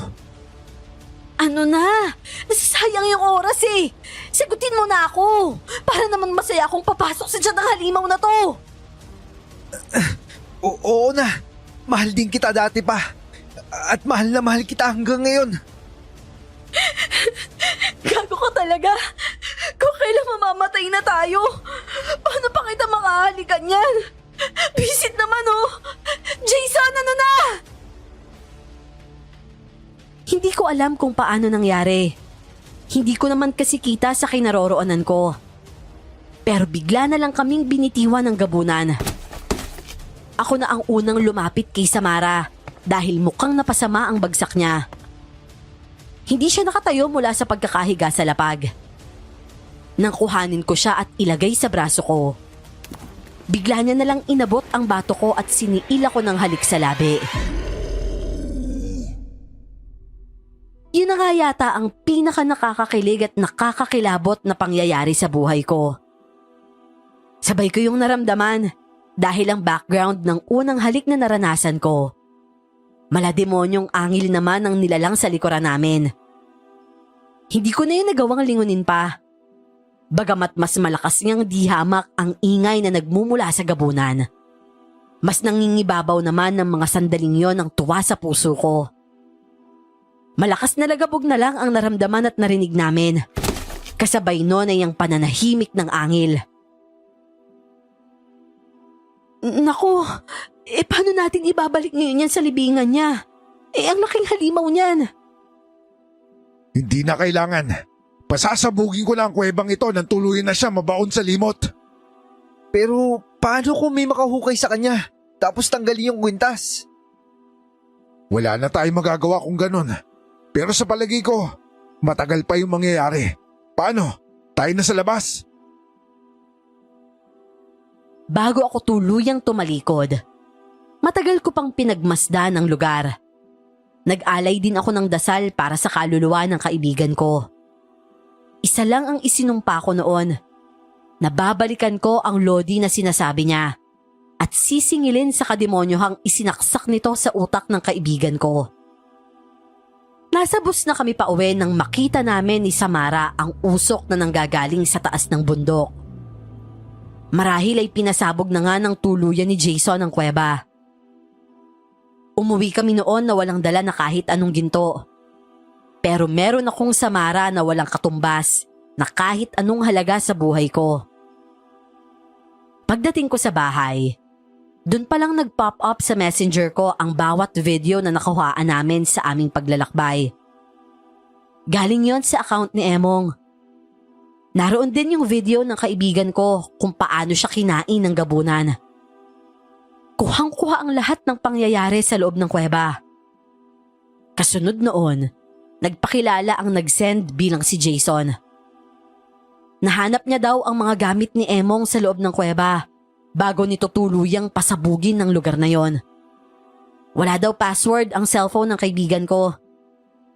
Ano na? Nasasayang yung oras eh. Sagutin mo na ako. Para naman masaya akong papasok sa tiyan ng halimaw na to. Oo na. Mahal din kita dati pa. At mahal na mahal kita hanggang ngayon. talaga. Kung kailan mamamatay na tayo, paano pa kita makahalikan yan? Visit naman oh! Jason, ano na? Hindi ko alam kung paano nangyari. Hindi ko naman kasi kita sa kinaroroonan ko. Pero bigla na lang kaming binitiwan ng gabunan. Ako na ang unang lumapit kay Samara dahil mukhang napasama ang bagsak niya. Hindi siya nakatayo mula sa pagkakahiga sa lapag. Nang kuhanin ko siya at ilagay sa braso ko, bigla niya na lang inabot ang bato ko at siniil ako ng halik sa labi. Yun na nga yata ang pinaka nakakakilig at nakakakilabot na pangyayari sa buhay ko. Sabay ko yung naramdaman dahil ang background ng unang halik na naranasan ko. Malademonyong angil naman ang nilalang sa likuran namin. Hindi ko na yun nagawang lingunin pa. Bagamat mas malakas niyang dihamak ang ingay na nagmumula sa gabunan. Mas nangingibabaw naman ng mga sandaling yon ang tuwa sa puso ko. Malakas na lagabog na lang ang naramdaman at narinig namin. Kasabay nun ay ang pananahimik ng angil. Naku, paano natin ibabalik ngayon yan sa libingan niya? Ang laking halimaw niyan. Hindi na kailangan. Pasasabugin ko lang ang kuwebang ito nang tuluyan na siya mabaon sa limot. Pero paano kung may makahukay sa kanya tapos tanggalin yung kwintas? Wala na tayong magagawa kung ganun. Pero sa palagay ko, matagal pa yung mangyayari. Paano? Tayo na sa labas. Bago ako tuluyang tumalikod, matagal ko pang pinagmasdan ang lugar. Nag-alay din ako ng dasal para sa kaluluwa ng kaibigan ko. Isa lang ang isinumpa ko noon. Nababalikan ko ang lodi na sinasabi niya at sisingilin sa kademonyohang isinaksak nito sa utak ng kaibigan ko. Nasa bus na kami pauwi nang makita namin ni Samara ang usok na nanggagaling sa taas ng bundok. Marahil ay pinasabog na nga ng tuluyan ni Jason ang kuweba. Umuwi kami noon na walang dala na kahit anong ginto. Pero meron akong Samara na walang katumbas na kahit anong halaga sa buhay ko. Pagdating ko sa bahay, dun palang nag-pop up sa messenger ko ang bawat video na nakuhaan namin sa aming paglalakbay. Galing yon sa account ni Emong. Naroon din yung video ng kaibigan ko kung paano siya kinain ng gabunan. Kuhang-kuha ang lahat ng pangyayari sa loob ng kuweba. Kasunod noon, nagpakilala ang nag-send bilang si Jason. Nahanap niya daw ang mga gamit ni Emong sa loob ng kuweba bago nito tuluyang pasabugin ng lugar na yon. Wala daw password ang cellphone ng kaibigan ko.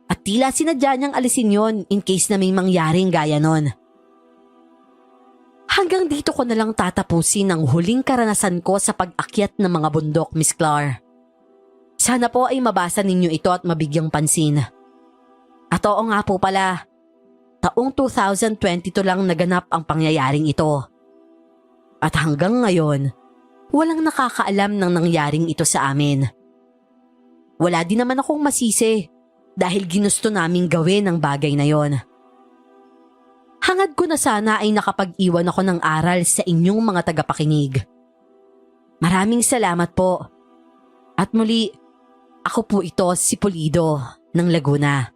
At tila sinadya niyang alisin yon in case na may mangyaring gaya nun. Hanggang dito ko na lang tatapusin ang huling karanasan ko sa pag-akyat ng mga bundok, Miss Clar. Sana po ay mabasa ninyo ito at mabigyang pansin. At oo nga po pala, taong 2022 lang naganap ang pangyayaring ito. At hanggang ngayon, walang nakakaalam ng nangyaring ito sa amin. Wala din naman akong masisi dahil ginusto naming gawin ang bagay na yon. Hangad ko na sana ay nakapag-iwan ako ng aral sa inyong mga tagapakinig. Maraming salamat po. At muli, ako po ito si Pulido ng Laguna.